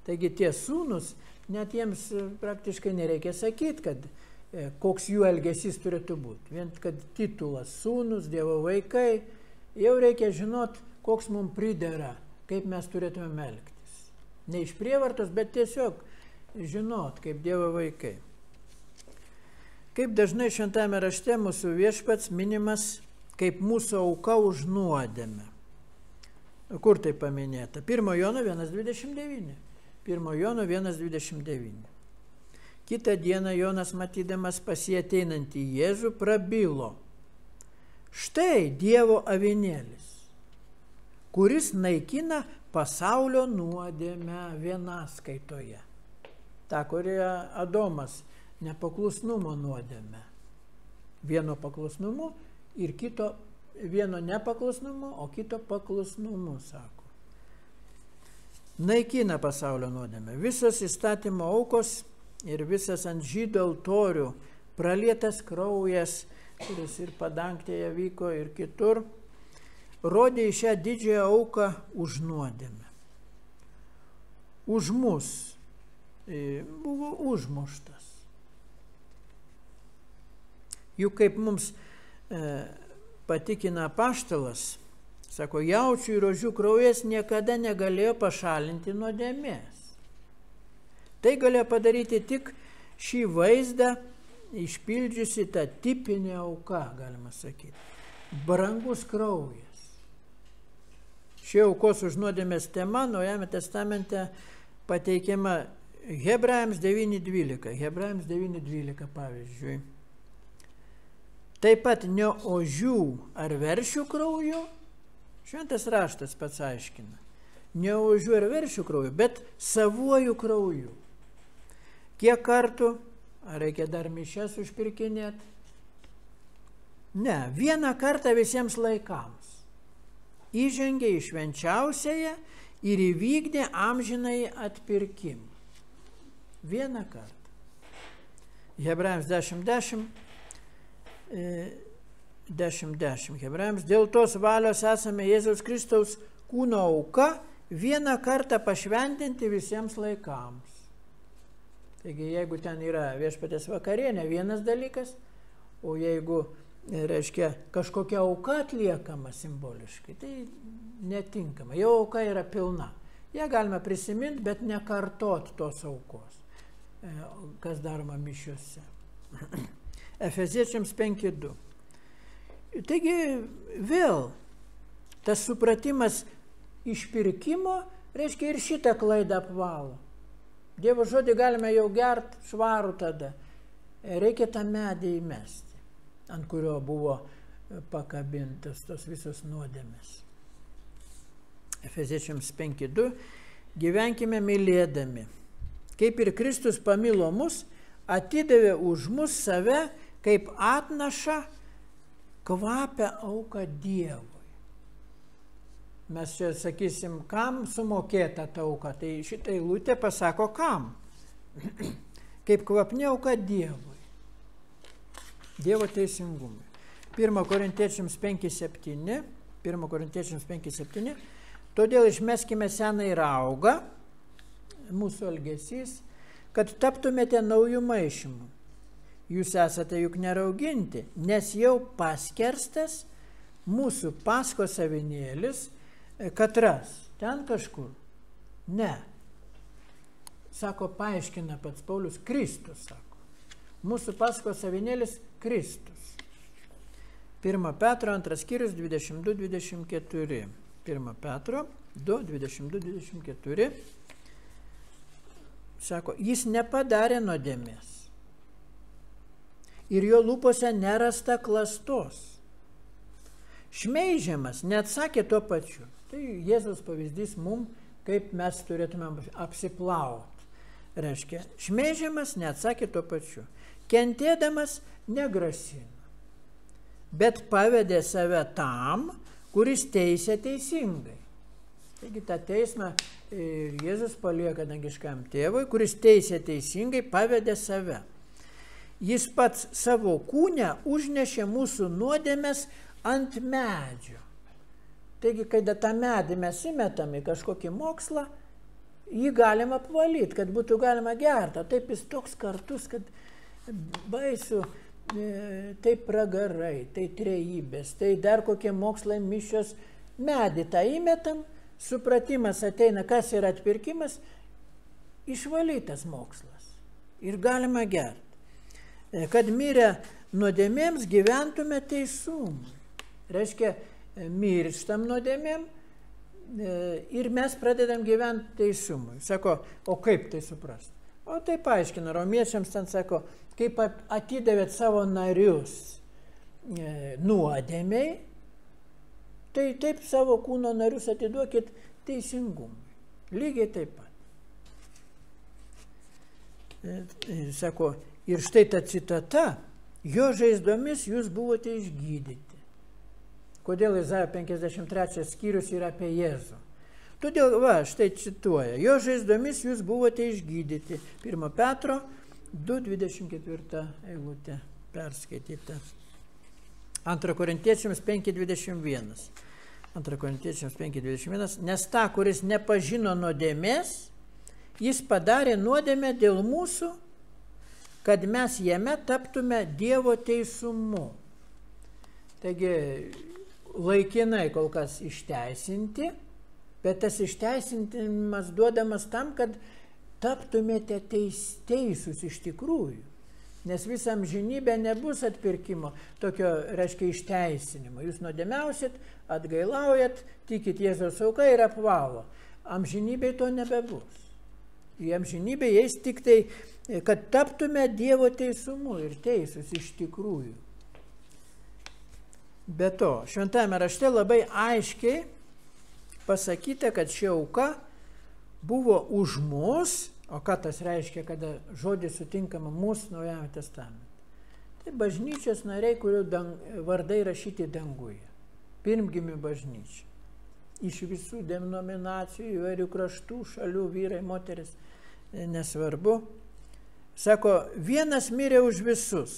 Taigi tie sūnus, net jiems praktiškai nereikia sakyti, kad koks jų elgesys turėtų būti. Vien kad titulas sūnus, Dievo vaikai, jau reikia žinot, koks mums pridera, kaip mes turėtume elgtis. Ne iš prievartos, bet tiesiog žinot, kaip Dievo vaikai. Kaip dažnai šventame rašte mūsų viešpats minimas kaip mūsų auka už nuodėmę. Kur tai paminėta? 1 Jono 1:29. 1 Jono 1:29. Kitą dieną Jonas, matydamas pas jį ateinantį Jėzų, prabilo: štai Dievo avinėlis, kuris naikina pasaulio nuodėmę vienaskaitoje. Ta, kurioje Adomas nepaklusnumo nuodėmę. Vieno paklusnumu ir kito, vieno nepaklusnumu, o kito paklusnumu, sako. Naikina pasaulio nuodėmę. Visos įstatymo aukos ir visas ant žydų altorių pralietas kraujas, kuris ir padangtėje vyko ir kitur, rodė į šią didžiąją auką už nuodėmę. Už mus buvo užmuštas. Juk kaip mums patikina apaštalas, sako, jaučių ir ožių kraujas niekada negalėjo pašalinti nuodėmės. Tai galėjo padaryti tik šį vaizdą išpildžiusi tą tipinę auką, galima sakyti. Brangus kraujas. Ši aukos už nuodėmės tema Naujame testamente pateikiama Hebrajams 9:12. Hebrajams 9:12 pavyzdžiui. Taip pat ne ožių ar veršių krauju, šventas raštas pats aiškina, ne ožių ar veršių krauju, bet savuoju krauju. Kiek kartų, ar reikia dar mišias užpirkinėti? Ne, vieną kartą visiems laikams. Įžengė į švenčiausiąją ir įvykdė amžinąjį atpirkimą. Vieną kartą. Hebrajams 10:10. 10:10. Hebrajams, dėl tos valios esame Jėzaus Kristaus kūno auka vieną kartą pašventinti visiems laikams. Taigi, jeigu ten yra viešpaties vakarienė, vienas dalykas, o jeigu, reiškia, kažkokia auka atliekama simboliškai, tai netinkama. Jau auka yra pilna. Ją galima prisiminti, bet nekartot tos aukos, kas daroma mišiuose. Efeziečiams 5:2. Taigi vėl tas supratimas išpirkimo reiškia ir šitą klaidą apvalo. Dievo žodį galime jau gert švarų tada. Reikia tą medį įmesti, ant kurio buvo pakabintas tos visos nuodėmės. Efeziečiams 5:2. Gyvenkime mylėdami. Kaip ir Kristus pamilo mus, atidavė už mus save kaip atnašą kvapę auką Dievui. Mes čia sakysim, kam sumokėta ta auka, tai šitą eilutę pasako kam. Kaip kvapni auka Dievui. Dievo teisingumui. 1 Korintiečiams 5:7. 1 Korintiečiams 5:7. Todėl išmeskime senąjį raugą, mūsų elgesys, kad taptumėte naujų maišymų. Jūs esate juk nerauginti, nes jau paskerstas mūsų Paskos avinėlis, katras, ten kažkur. Ne. Sako, paaiškina pats Paulius, Kristus, sako. Mūsų Paskos avinėlis Kristus. 1 Petro 2 skyrius 22-24. 1 Petro 2, 22-24. Sako, jis nepadarė nuodėmės. Ir jo lūpose nerasta klastos. Šmeižiamas neatsakė tuo pačiu. Tai Jėzus pavyzdys mum, kaip mes turėtume apsiplauti. Reiškia, šmeižiamas neatsakė tuo pačiu. Kentėdamas negrasino, bet pavedė save tam, kuris teisė teisingai. Taigi tą teismą Jėzus palieka dangiškam tėvui, kuris teisė teisingai, pavedė save. Jis pats savo kūne užnešė mūsų nuodėmes ant medžio. Taigi, kai tą medį mes įmetam į kažkokį mokslą, jį galima apvalyti, kad būtų galima gerti. Taip jis toks kartus, kad baisu, tai pragarai, tai trejybės, tai dar kokie mokslai mišios. Medį tą įmetam, supratimas ateina, kas yra atpirkimas, išvalytas mokslas. Ir galima gerti. Kad mirę nuodėmėms gyventume teisumui. Reiškia, mirštam nuodėmėm ir mes pradedam gyventi teisumui. Sako, o kaip tai suprasti? O tai paaiškina, romiečiams ten sako, kaip atidavėt savo narius nuodėmiai, tai taip savo kūno narius atiduokit teisingumui. Lygiai taip pat. Sako, ir štai ta citata, jo žaizdomis jūs buvote išgydyti. Kodėl Izaijo 53 skyrius yra apie Jėzų? Todėl, štai cituoja, jo žaizdomis jūs buvote išgydyti. 1 Petro 2.24 eilutė perskaityta. 2 Korintiečiams 5.21. 2 Korintiečiams 5.21. Nes tą, kuris nepažino nuodėmės, jis padarė nuodėmę dėl mūsų, kad mes jame taptume Dievo teisumu. Taigi, laikinai kol kas išteisinti, bet tas išteisintimas duodamas tam, kad taptumėte teisūs iš tikrųjų. Nes visą amžinybę nebus atpirkimo, tokio, reiškia, išteisinimo. Jūs nuodėmiausit, atgailaujat, tikit Jėzaus auka ir apvalo. Amžinybėj to nebebus. Į amžinybę eis tik tai, kad taptume Dievo teisumu ir teisūs iš tikrųjų. Be to, šventajame rašte labai aiškiai pasakyta, kad ši auka buvo už mus, o ką tas reiškia, kada žodis sutinkama mūsų Naujajame testamente. Tai bažnyčios nariai, kurių vardai rašyti danguje. Pirmgimių bažnyčia. Iš visų denominacijų, įvairių kraštų, šalių, vyrai, moteris, nesvarbu. Sako, vienas mirė už visus.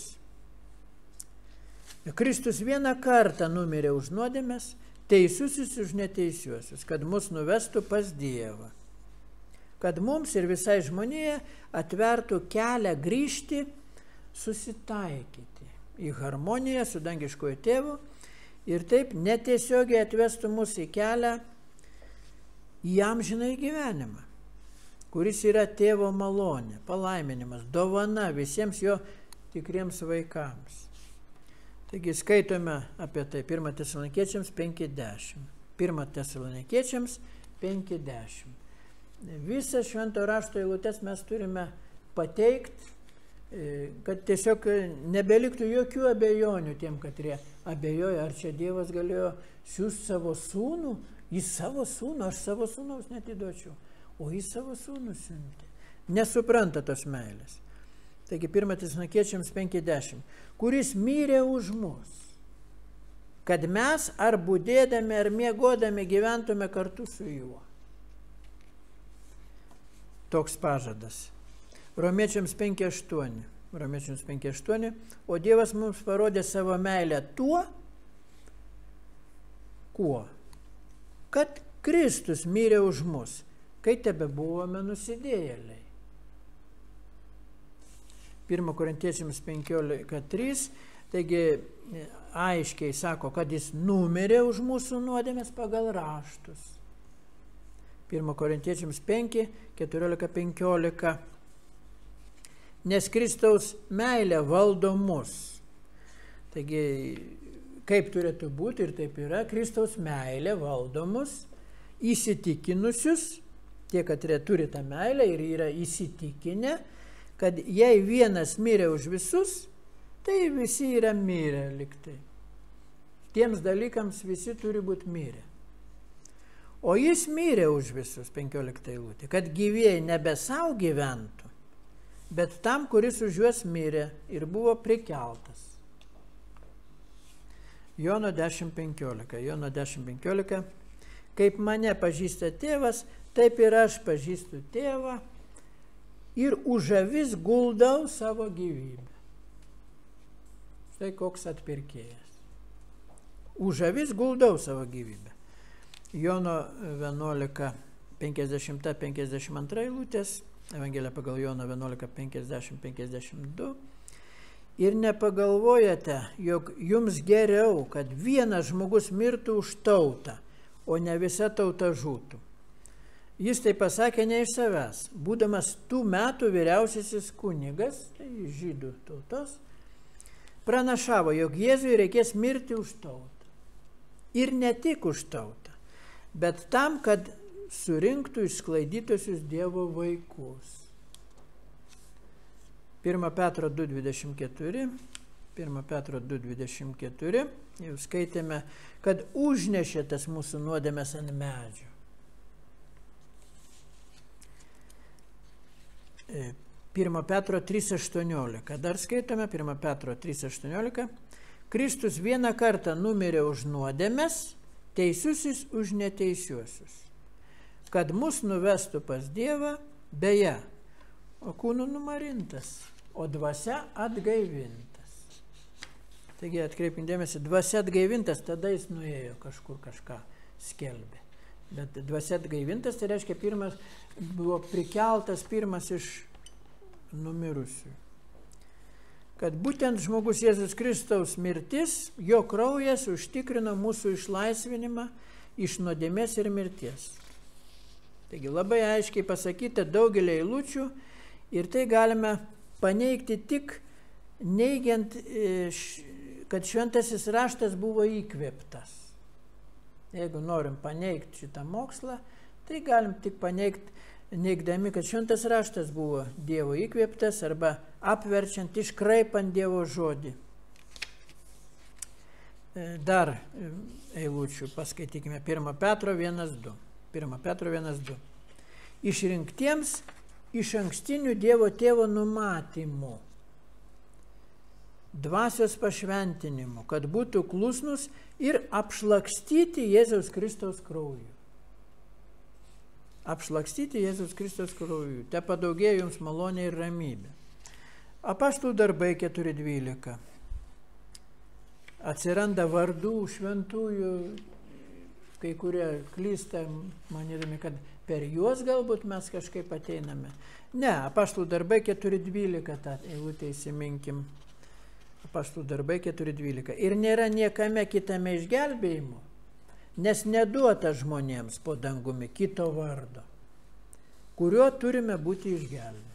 Kristus vieną kartą numirė už nuodėmes, teisusis už neteisiuosius, kad mus nuvestų pas Dievą. Kad mums ir visai žmonėje atvertų kelią grįžti, susitaikyti į harmoniją su dangiškoju tėvu ir taip netiesiogiai atvestų mus į kelią į amžinąjį gyvenimą, kuris yra tėvo malonė, palaiminimas, dovana visiems jo tikriems vaikams. Taigi skaitome apie tai 1 Tesalonikiečiams 5.10. 1 Tesalonikiečiams 5.10. Visą švento rašto eilutes mes turime pateikti, kad tiesiog nebeliktų jokių abejonių tiem, kad jie abejoja, ar čia Dievas galėjo siųsti savo sūnų. Jis savo sūnų, aš savo sūnaus netiduočiau, o jis savo sūnų siuntė. Nesupranta tos meilės. Taigi 1 Tesalonikiečiams 5.10. Kuris mirė už mus, kad mes ar budėdami, ar miegodami gyventume kartu su juo. Toks pažadas. Romiečiams 5.8. Romiečiams 5.8. O Dievas mums parodė savo meilę tuo, kuo? Kad Kristus mirė už mus, kai tebe buvome nusidėjėliai. 1 Korintiečiams 15.3, taigi aiškiai sako, kad jis numirė už mūsų nuodėmes pagal raštus. 1 Korintiečiams 5, 14, 15. Nes Kristaus meilė valdo mus. Taigi kaip turėtų būti ir taip yra, Kristaus meilė valdomus, įsitikinusius, tie, kad turi tą meilę ir yra įsitikinę, kad jei vienas mirė už visus, tai visi yra mirę liktai. Tiems dalykams visi turi būti mirę. O jis mirė už visus, 15 eilutė, kad gyvieji nebe savo gyventų, bet tam, kuris už juos mirė ir buvo prikeltas. Jono 10.15. Jono 10.15. Kaip mane pažįsta tėvas, taip ir aš pažįstu tėvą ir už avis guldau savo gyvybę. Štai koks atpirkėjas. Už avis guldau savo gyvybę. Jono 11.50-52 eilutės, Evangelija pagal Jono 11.50-52. Ir nepagalvojate, jog jums geriau, kad vienas žmogus mirtų už tautą, o ne visa tauta žūtų. Jis tai pasakė ne iš savęs, būdamas tų metų vyriausiasis kunigas, tai žydų tautos, pranašavo, jog Jėzui reikės mirti už tautą. Ir ne tik už tautą, bet tam, kad surinktų išsklaidytusius Dievo vaikus. 1 Petro 2.24, 1 Petro 2.24, jau skaitėme, kad užnešė tas mūsų nuodėmes ant medžio. 1 Petro 3.18, dar skaitome 1 Petro 3.18, Kristus vieną kartą numirė už nuodėmes, teisusis už neteisiuosius, kad mus nuvestų pas Dievą, beje, o kūnu numarintas, o dvasia atgaivintas. Taigi atkreipim dėmesį, dvasia atgaivintas, tada jis nuėjo kažkur kažką skelbė. Bet dvasia atgaivintas, tai reiškia buvo prikeltas pirmas iš numirusių. Kad būtent žmogus Jėzus Kristaus mirtis, jo kraujas užtikrino mūsų išlaisvinimą iš nuodėmės ir mirties. Taigi labai aiškiai pasakyta daugelį eilučių ir tai galime paneigti tik neigiant, kad šventasis raštas buvo įkvėptas. Jeigu norim paneigti šitą mokslą, tai galim tik paneigti, neigdami, kad šventas raštas buvo Dievo įkvėptas arba apverčiant, iškraipant Dievo žodį. Dar eilučių paskaitykime 1 Petro 1.2. 1 Petro 1.2. Išrinktiems iš ankstinių Dievo tėvo numatymų, dvasios pašventinimu, kad būtų klusnus ir apšlakstyti Jėzaus Kristaus krauju. Apšlakstyti Jėzaus Kristaus krauju. Te padaugėjo jums malonė ir ramybė. Apaštalų darbai 4.12. Atsiranda vardų šventųjų, kai kurie klysta, manydami, kad per juos galbūt mes kažkaip ateiname. Ne, apaštalų darbai 4.12, tą eilutę įsiminkim. Apaštalų darbai 4.12. Ir nėra niekame kitame išgelbėjimo, nes neduota žmonėms po dangumi kito vardo, kuriuo turime būti išgelbėti.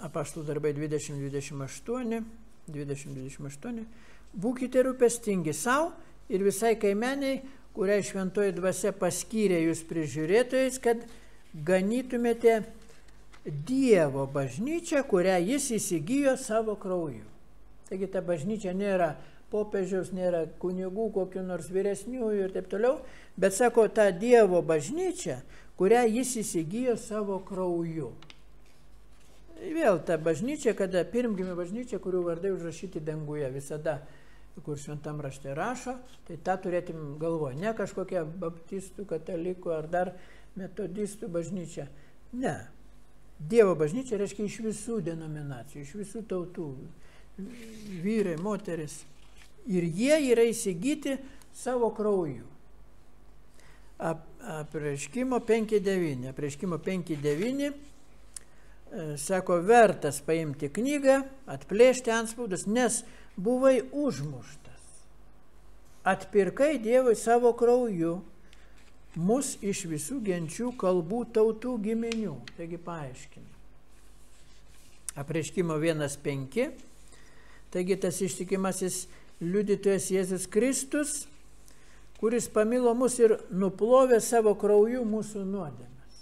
Apaštalų darbai 20.28. Būkite rūpestingi savo ir visai kaimeniai, kuriai šventoji dvasia paskyrė jūs prižiūrėtojais, kad ganytumėte Dievo bažnyčią, kurią jis įsigijo savo krauju. Taigi ta bažnyčia nėra popiežiaus, nėra kunigų, kokių nors vyresniųjų ir taip toliau, bet sako, ta Dievo bažnyčia, kurią jis įsigijo savo krauju. Vėl ta bažnyčia, kada pirmgimė bažnyčia, kurių vardai užrašyti danguje, visada, kur šventam rašte rašo, tai tą turėtum galvoje, ne kažkokia baptistų, katalikų ar dar metodistų bažnyčia. Ne. Dievo bažnyčia reiškia iš visų denominacijų, iš visų tautų, vyrai, moteris. Ir jie yra įsigyti savo krauju. Apreiškimo 5.9. Apreiškimo 5.9 sako, vertas paimti knygą, atplėšti antspaudus, nes buvai užmuštas. Atpirkai Dievui savo krauju mus iš visų genčių, kalbų, tautų, giminių. Taigi paaiškime. Apreiškimo 1.5. Taigi tas ištikimasis liudytojas Jėzus Kristus, kuris pamilo mus ir nuplovė savo krauju mūsų nuodėmes.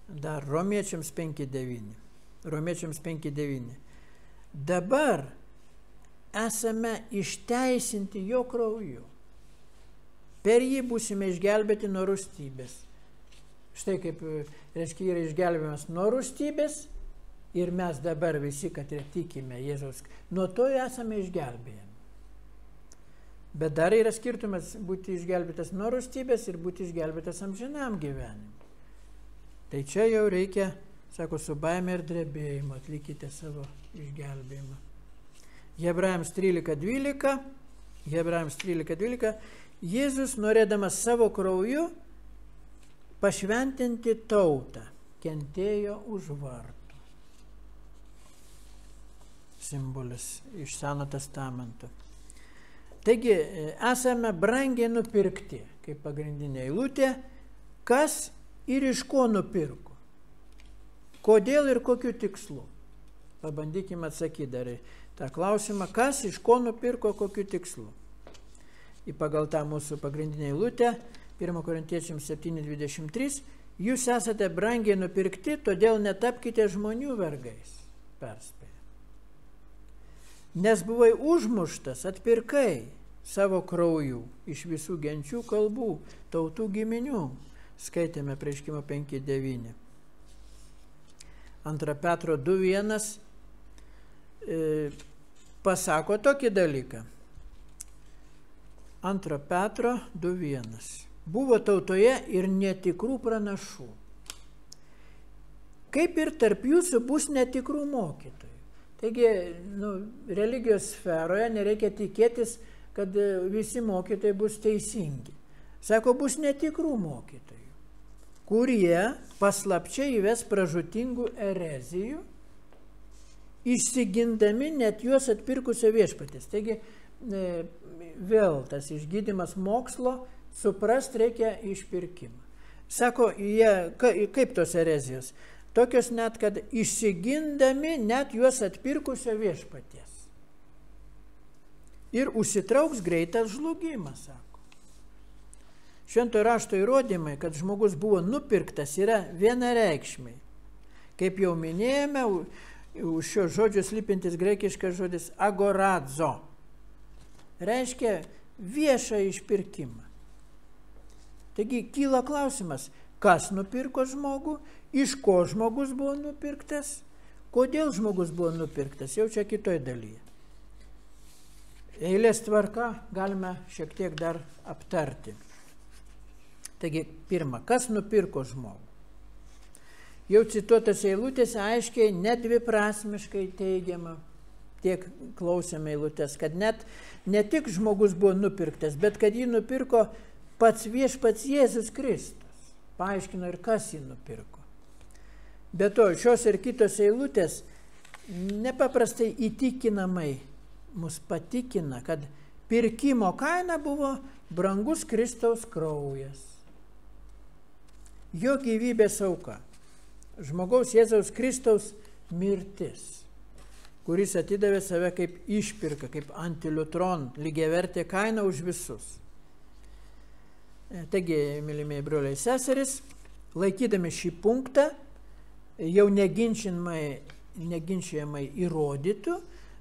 Dar Romiečiams 5:9. Romiečiams 5:9. Dabar esame išteisinti jo krauju. Per jį būsime išgelbėti nuo rūstybės. Štai kaip, reiškia, yra išgelbėjimas nuo rūstybės ir mes dabar visi, kad ir tikime Jėzaus, nuo to esame išgelbėjami. Bet dar yra skirtumas būti išgelbėtas nuo rūstybės ir būti išgelbėtas amžinam gyvenimui. Tai čia jau reikia, sako, su baime ir drebėjimu atlikite savo išgelbėjimą. Hebrajams 13:12 Jėzus, norėdamas savo krauju pašventinti tautą, kentėjo už vartų. Simbolis iš Seno testamento. Taigi, esame brangiai nupirkti, kaip pagrindinė eilutė, kas ir iš ko nupirko. Kodėl ir kokiu tikslu. Pabandykime atsakyti dar į tą klausimą, kas iš ko nupirko, kokiu tikslu. Į pagal tą mūsų pagrindinę eilutę, 1 Korintiečiams 7:23, jūs esate brangiai nupirkti, todėl netapkite žmonių vergais. Perspėja. Nes buvai užmuštas, atpirkai savo krauju iš visų genčių, kalbų, tautų, giminių. Skaitėme Apreiškimo 5:9. 2 Petro 2:1 pasako tokį dalyką. 2 Petro 2:1. Buvo tautoje ir netikrų pranašų. Kaip ir tarp jūsų bus netikrų mokytojų. Taigi, religijos sferoje nereikia tikėtis, kad visi mokytojai bus teisingi. Sako, bus netikrų mokytojų, kurie paslapčiai įves pražūtingų erezijų, išsigindami net juos atpirkusio viešpaties. Taigi, vėl tas išgydymas mokslo, suprast reikia išpirkimą. Sako, kaip tos erezijos? Tokios net, kad išsigindami net juos atpirkusio viešpaties. Ir užsitrauks greitas žlugimas, sako. Šventojo rašto įrodymai, kad žmogus buvo nupirktas, yra vienareikšmiai. Kaip jau minėjome, už šio žodžio slypintis graikiškas žodis agorazo. Reiškia viešą išpirkimą. Taigi kyla klausimas, kas nupirko žmogų, iš ko žmogus buvo nupirktas, kodėl žmogus buvo nupirktas, jau čia kitoj dalyje. Eilės tvarka galime šiek tiek dar aptarti. Taigi, pirma, kas nupirko žmogų? Jau cituotas eilutėse aiškiai, nedviprasmiškai teigiama, tiek klausėme eilutės, kad net ne tik žmogus buvo nupirktas, bet kad jį nupirko pats viešpats Jėzus Kristus. Paaiškino ir kas jį nupirko. Be to, šios ir kitos eilutės nepaprastai įtikinamai mus patikina, kad pirkimo kaina buvo brangus Kristaus kraujas. Jo gyvybės auka. Žmogaus Jėzaus Kristaus mirtis, kuris atidavė save kaip išpirka, kaip antiliutron, lygiavertė kaina už visus. Taigi, mylimieji broliai seserys, laikydami šį punktą, jau neginčiamai įrodytų,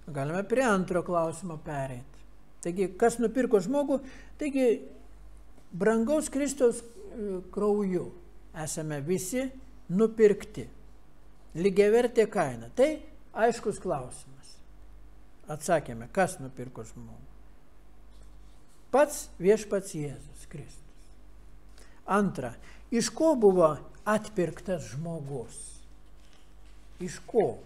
galime prie antro klausimo pereiti. Taigi, kas nupirko žmogų? Taigi, brangaus Kristaus krauju esame visi nupirkti. Lygiavertė kaina. Tai aiškus klausimas. Atsakėme, kas nupirko žmogų? Pats viešpats Jėzus Kristus. Antra, iš ko buvo atpirktas žmogus? Iš ko?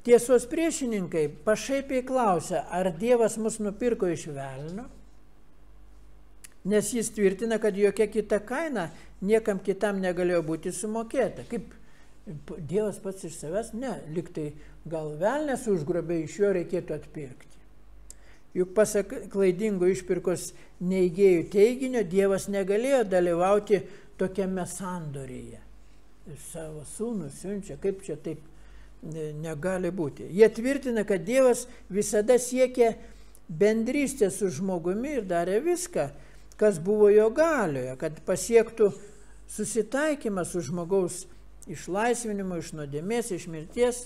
Tiesos priešininkai pašaipiai klausia, ar Dievas mus nupirko iš velnio, nes jis tvirtina, kad jokia kita kaina niekam kitam negalėjo būti sumokėta. Kaip Dievas pats iš savęs? Ne, liktai gal velnias užgrobė, iš jo reikėtų atpirkti. Juk pasak klaidingo išpirkos neigėjų teiginio, Dievas negalėjo dalyvauti tokiame sandoryje. Savo sūnų siunčia, kaip čia taip negali būti. Jie tvirtina, kad Dievas visada siekė bendrystės su žmogumi ir darė viską, kas buvo jo galioje, kad pasiektų susitaikymą su žmogaus išlaisvinimu iš nuodėmės, iš mirties.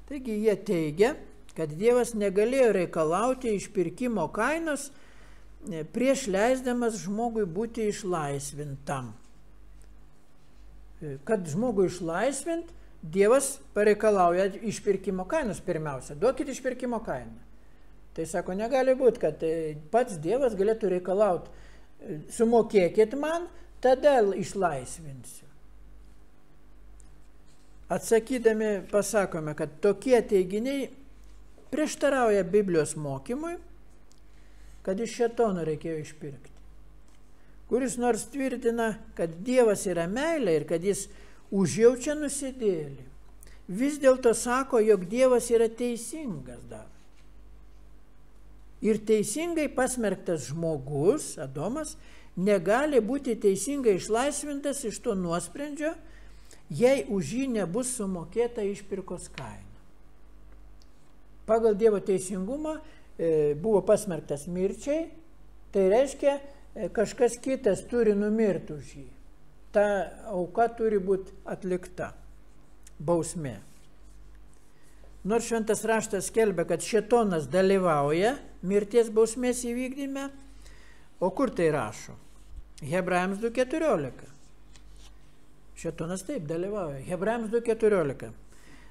Taigi jie teigia, kad Dievas negalėjo reikalauti išpirkimo kainos prieš leisdamas žmogui būti išlaisvintam. Kad žmogui išlaisvint, Dievas pareikalauja išpirkimo kainos pirmiausia. Duokit išpirkimo kainą. Tai sako, negali būti, kad pats Dievas galėtų reikalauti, sumokėkit man, tada išlaisvinsiu. Atsakydami pasakome, kad tokie teiginiai prieštarauja Biblijos mokymui, kad iš šėtono reikėjo išpirkti. Kuris nors tvirtina, kad Dievas yra meilė ir kad jis užjaučia nusidėlį, vis dėlto sako, jog Dievas yra teisingas dar. Ir teisingai pasmerktas žmogus, Adomas, negali būti teisingai išlaisvintas iš to nuosprendžio, jei už jį nebus sumokėta išpirkos kaina. Pagal Dievo teisingumą buvo pasmerktas mirčiai, tai reiškia, kažkas kitas turi numirti už jį. Ta auka turi būti atlikta, bausmė. Nors šventas raštas skelbia, kad šėtonas dalyvauja mirties bausmės įvykdyme, o kur tai rašo? Hebrajams 2.14. Šėtonas taip dalyvauja. Hebrajams 2.14.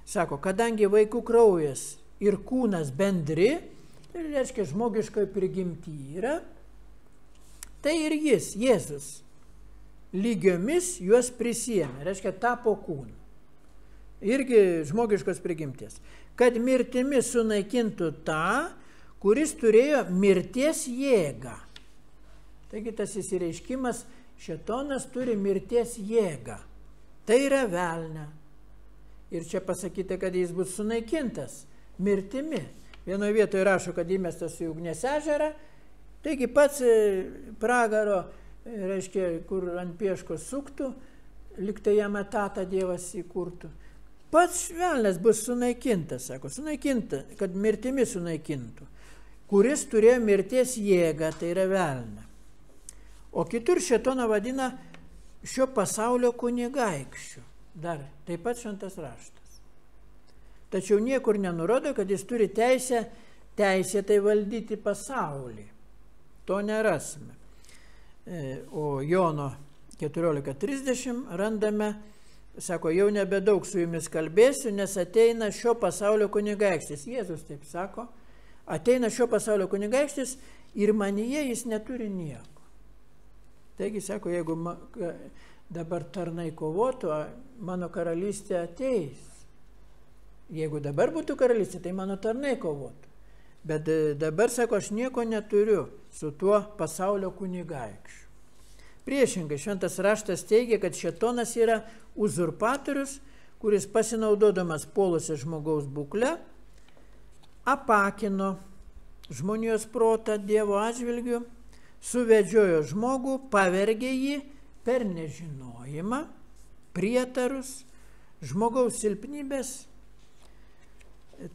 Sako, kadangi vaikų kraujas ir kūnas bendri, tai reiškia žmogiškoji prigimtį yra, tai ir jis, Jėzus, lygiomis juos prisiėmė, reiškia tapo kūnu. Irgi žmogiškos prigimties. Kad mirtimi sunaikintų tą, kuris turėjo mirties jėgą. Taigi tas įsireiškimas, šėtonas turi mirties jėgą. Tai yra velnia. Ir čia pasakyta, kad jis bus sunaikintas mirtimi. Vienoje vietoje rašo, kad įmestas į ugnies ežerą. Taigi pats pragaro, reiškia, kur ant pieškos suktų, liktai jam etatą Dievas įkurtų. Pats velnias bus sunaikintas, sako, sunaikinta, kad mirtimi sunaikintų, kuris turėjo mirties jėgą, tai yra velnia. O kitur šėtoną vadina šio pasaulio kunigaikščiu. Dar taip pat šventas raštas. Tačiau niekur nenurodo, kad jis turi teisėtai valdyti pasaulį. To nerasime. O Jono 14.30 randame, sako, jau nebedaug su jumis kalbėsiu, nes ateina šio pasaulio kunigaikštis. Jėzus taip sako, ateina šio pasaulio kunigaikštis ir manyje jis neturi nieko. Taigi, sako, jeigu dabar tarnai kovotų, mano karalystė ateis. Jeigu dabar būtų karalystė, tai mano tarnai kovotų. Bet dabar, sako, aš nieko neturiu su tuo pasaulio kunigaikščiu. Priešingai, šventas raštas teigia, kad šėtonas yra uzurpatorius, kuris pasinaudodamas puolusią žmogaus būklę, apakino žmonijos protą Dievo atžvilgiu, suvedžiojo žmogų, pavergė jį per nežinojimą, prietarus, žmogaus silpnybės.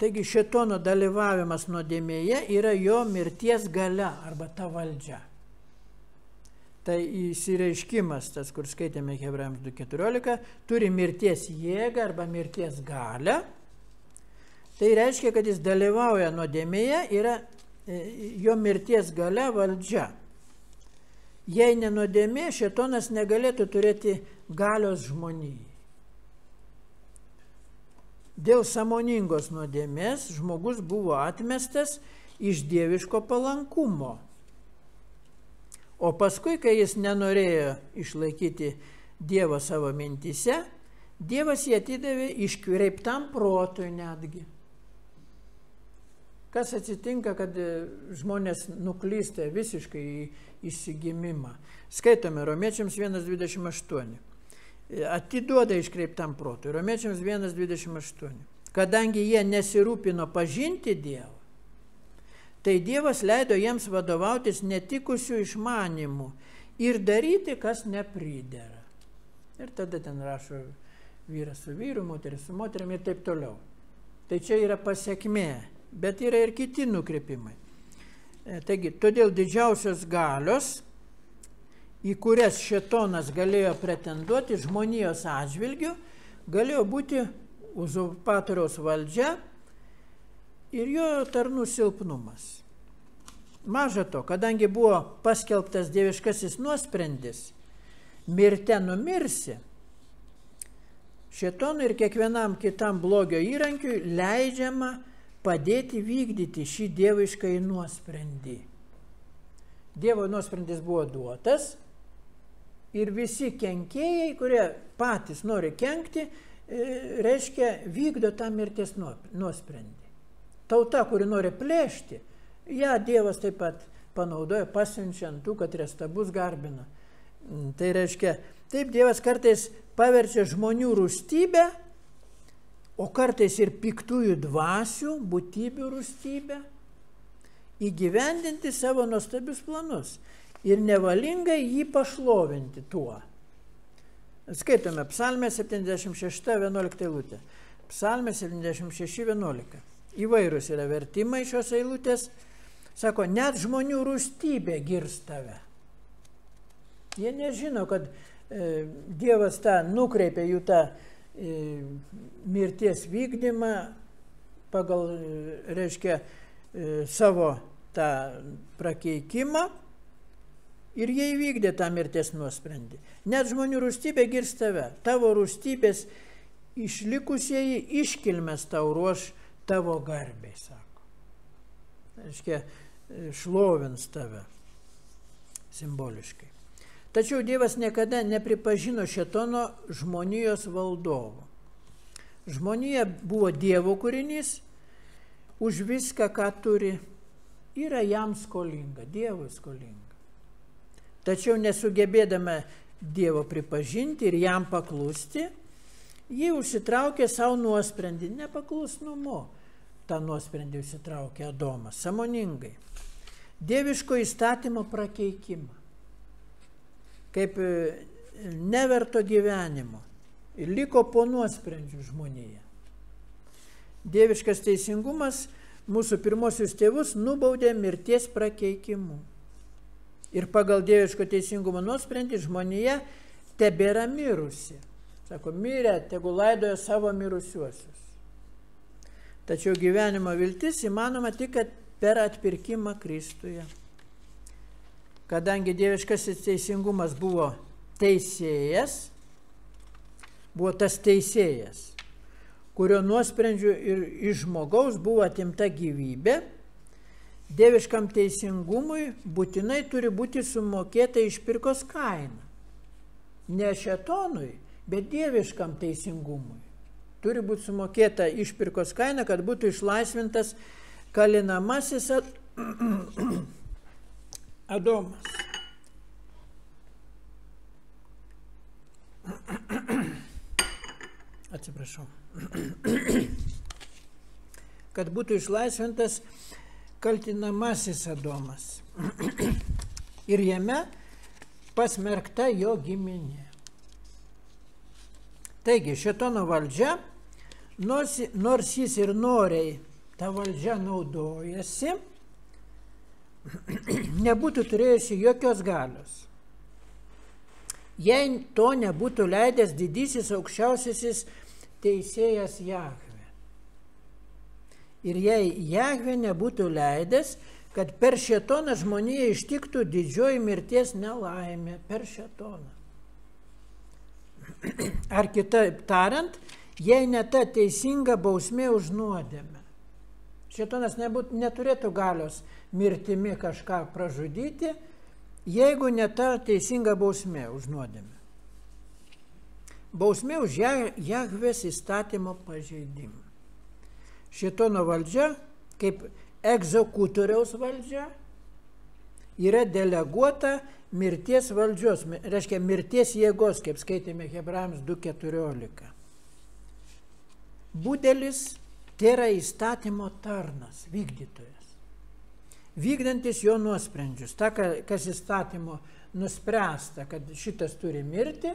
Taigi šėtono dalyvavimas nuodėmėje yra jo mirties galia arba ta valdžia. Tai įsireiškimas, tas, kur skaitėme Hebrajams 2.14, turi mirties jėgą arba mirties galią. Tai reiškia, kad jis dalyvauja nuodėmėje, yra jo mirties galia valdžia. Jei ne nuodėmė, šėtonas negalėtų turėti galios žmonijai. Dėl sąmoningos nuodėmės žmogus buvo atmestas iš dieviško palankumo. O paskui, kai jis nenorėjo išlaikyti Dievo savo mintyse, Dievas jį atidavė iškreiptam protui netgi. Kas atsitinka, kad žmonės nuklysta visiškai į išsigimimą? Skaitome Romiečiams 1.28. Atiduoda iškreiptam protui. Romiečiams 1.28. Kadangi jie nesirūpino pažinti Dievą, tai Dievas leido jiems vadovautis netikusių išmanimų ir daryti, kas nepridera. Ir tada ten rašo vyras su vyru, moteris su moterim ir taip toliau. Tai čia yra pasekmė, bet yra ir kiti nukreipimai. Taigi, todėl didžiausios galios, į kurias šėtonas galėjo pretenduoti žmonijos atžvilgiu, galėjo būti uzurpatoriaus valdžia ir jo tarnų silpnumas. Maža to, kadangi buvo paskelbtas dieviškasis nuosprendis, mirte numirsi, šėtonui ir kiekvienam kitam blogio įrankiui leidžiama padėti vykdyti šį dieviškąjį nuosprendį. Dievo nuosprendis buvo duotas ir visi kenkėjai, kurie patys nori kenkti, reiškia vykdo tą mirties nuosprendį. Tauta, kuri nori plėšti, ją Dievas taip pat panaudoja, pasiunčiant tų, kad restabus garbina. Tai reiškia, taip Dievas kartais paverčia žmonių rūstybę, o kartais ir piktųjų dvasių, būtybių rūstybę, įgyvendinti savo nuostabius planus ir nevalingai jį pašlovinti tuo. Skaitome Psalmė 76, 11 eilutė. Psalmė 76, 11. Įvairūs yra vertimai šios eilutės. Sako, net žmonių rūstybė girs tave. Jie nežino, kad Dievas tą nukreipia jų tą mirties vykdymą pagal, reiškia, savo tą prakeikimą ir jie įvykdė tą mirties nuosprendį. Net žmonių rūstybė girs tave, tavo rūstybės išlikusieji iškilmes tau ruoš tavo garbei, sako. Reiškia, šlovins tave simboliškai. Tačiau Dievas niekada nepripažino šėtono žmonijos valdovu. Žmonija buvo Dievo kūrinys, už viską, ką turi, yra jam skolinga, Dievui skolinga. Tačiau nesugebėdama Dievo pripažinti ir jam paklusti, ji užsitraukė savo nuosprendį, nepaklusnumu. tą nuosprendį užsitraukė Adomas, sąmoningai. Dieviško įstatymo prakeikimą, kaip neverto gyvenimo, ir liko po nuosprendžių žmonėje. Dieviškas teisingumas mūsų pirmosius tėvus nubaudė mirties prakeikimu. Ir pagal dieviško teisingumo nuosprendį žmonėje tebėra mirusi. Sako, mirė, tegu laidoja savo mirusiuosius. Tačiau gyvenimo viltis įmanoma tik per atpirkimą Kristuje. Kadangi dieviškasis teisingumas buvo teisėjas, buvo tas teisėjas, kurio nuosprendžiu ir iš žmogaus buvo atimta gyvybė, dieviškam teisingumui būtinai turi būti sumokėta išpirkos kaina. Ne šėtonui, bet dieviškam teisingumui. Turi būti sumokėta išpirkos kaina, kad būtų išlaisvintas kalinamasis Adomas. Atsiprašau. Kad būtų išlaisvintas kaltinamasis Adomas. Ir jame pasmerkta jo giminė. Taigi, šėtono valdžia, nors jis ir noriai tą valdžią naudojasi, nebūtų turėjusi jokios galios. Jei to nebūtų leidęs didysis aukščiausiasis teisėjas Jahvė. Ir jei Jahvė nebūtų leidęs, kad per šėtoną žmoniją ištiktų didžioji mirties nelaimė per šėtoną. Ar kitaip tariant, jei ne ta teisinga bausmė už nuodėmę. Šėtonas neturėtų galios mirtimi kažką pražudyti, jeigu ne ta teisinga bausmė už nuodėmę. Bausmė už Jahvės įstatymo pažeidimą. Šėtono valdžia, kaip egzekutoriaus valdžia, yra deleguota mirties valdžios, reiškia mirties jėgos, kaip skaitėme Hebrajams 2.14. Budelis tai yra įstatymo tarnas, vykdytojas. Vykdantis jo nuosprendžius. Ta, kas įstatymo nuspręsta, kad šitas turi mirti,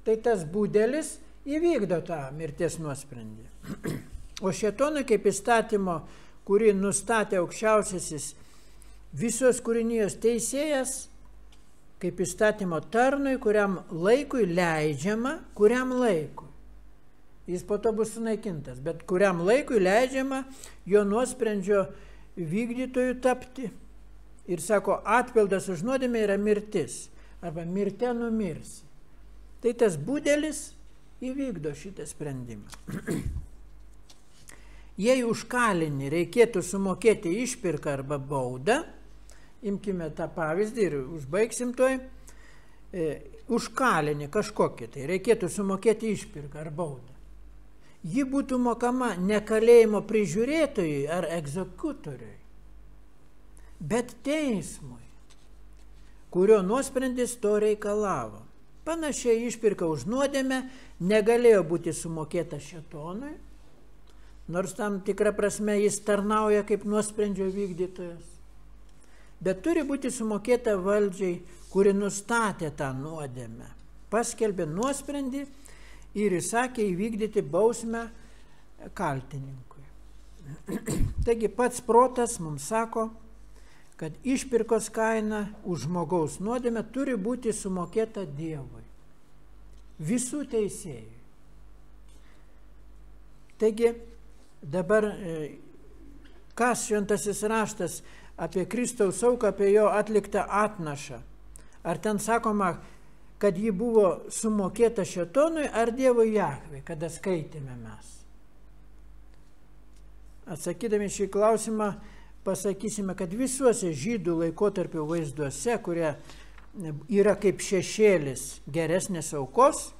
tai tas budelis įvykdo tą mirties nuosprendį. O šėtonui kaip įstatymo, kurį nustatė aukščiausiasis visos kūrinijos teisėjas, kaip įstatymo tarnui, kuriam laikui leidžiama, kuriam laikui. Jis po to bus sunaikintas, bet kuriam laikui leidžiama jo nuosprendžio vykdytojų tapti. Ir sako, atpildas už nuodėmę yra mirtis, arba mirte numirsi. Tai tas budelis įvykdo šitą sprendimą. Jei už kalinį reikėtų sumokėti išpirką arba baudą, imkime tą pavyzdį ir užbaigsim toj, už kalinį kažkokį tai reikėtų sumokėti išpirką ar baudą. Ji būtų mokama ne kalėjimo prižiūrėtojui ar egzekutoriui, bet teismui, kurio nuosprendis to reikalavo. Panašiai išpirka už nuodėmę negalėjo būti sumokėta šėtonui, nors tam tikrą prasme jis tarnauja kaip nuosprendžio vykdytojas, bet turi būti sumokėta valdžiai, kuri nustatė tą nuodėmę, paskelbė nuosprendį ir įsakė įvykdyti bausmę kaltininkui. Taigi pats protas mums sako, kad išpirkos kaina už žmogaus nuodėmę turi būti sumokėta Dievui, visų teisėjų. Taigi dabar, kas šventasis raštas apie Kristaus auką, apie jo atliktą atnašą? Ar ten sakoma, kad ji buvo sumokėta šėtonui ar Dievui Jahvei, kada skaitėme mes? Atsakydami šį klausimą, pasakysime, kad visuose žydų laikotarpio vaizduose, kurie yra kaip šešėlis geresnės aukos,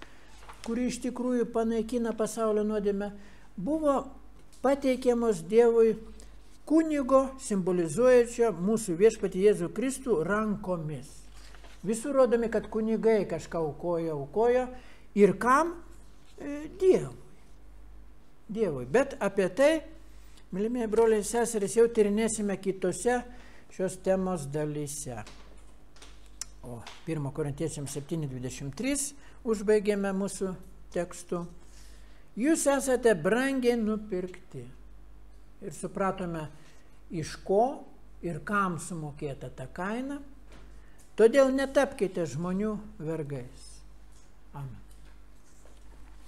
kuri iš tikrųjų panaikina pasaulio nuodėmę, buvo pateikiamos Dievui kunigo simbolizuojančio mūsų viešpatį Jėzų Kristų rankomis. Visur rodomi, kad kunigai kažką aukojo ir kam? Dievui. Bet apie tai, mylimieji broliai ir seserys, jau tyrinėsime kitose šios temos dalyse. O 1 Korintiečiams 7:23 užbaigėme mūsų tekstų. Jūs esate brangiai nupirkti. Ir supratome, iš ko ir kam sumokėta ta kaina. Todėl netapkite žmonių vergais. Amen.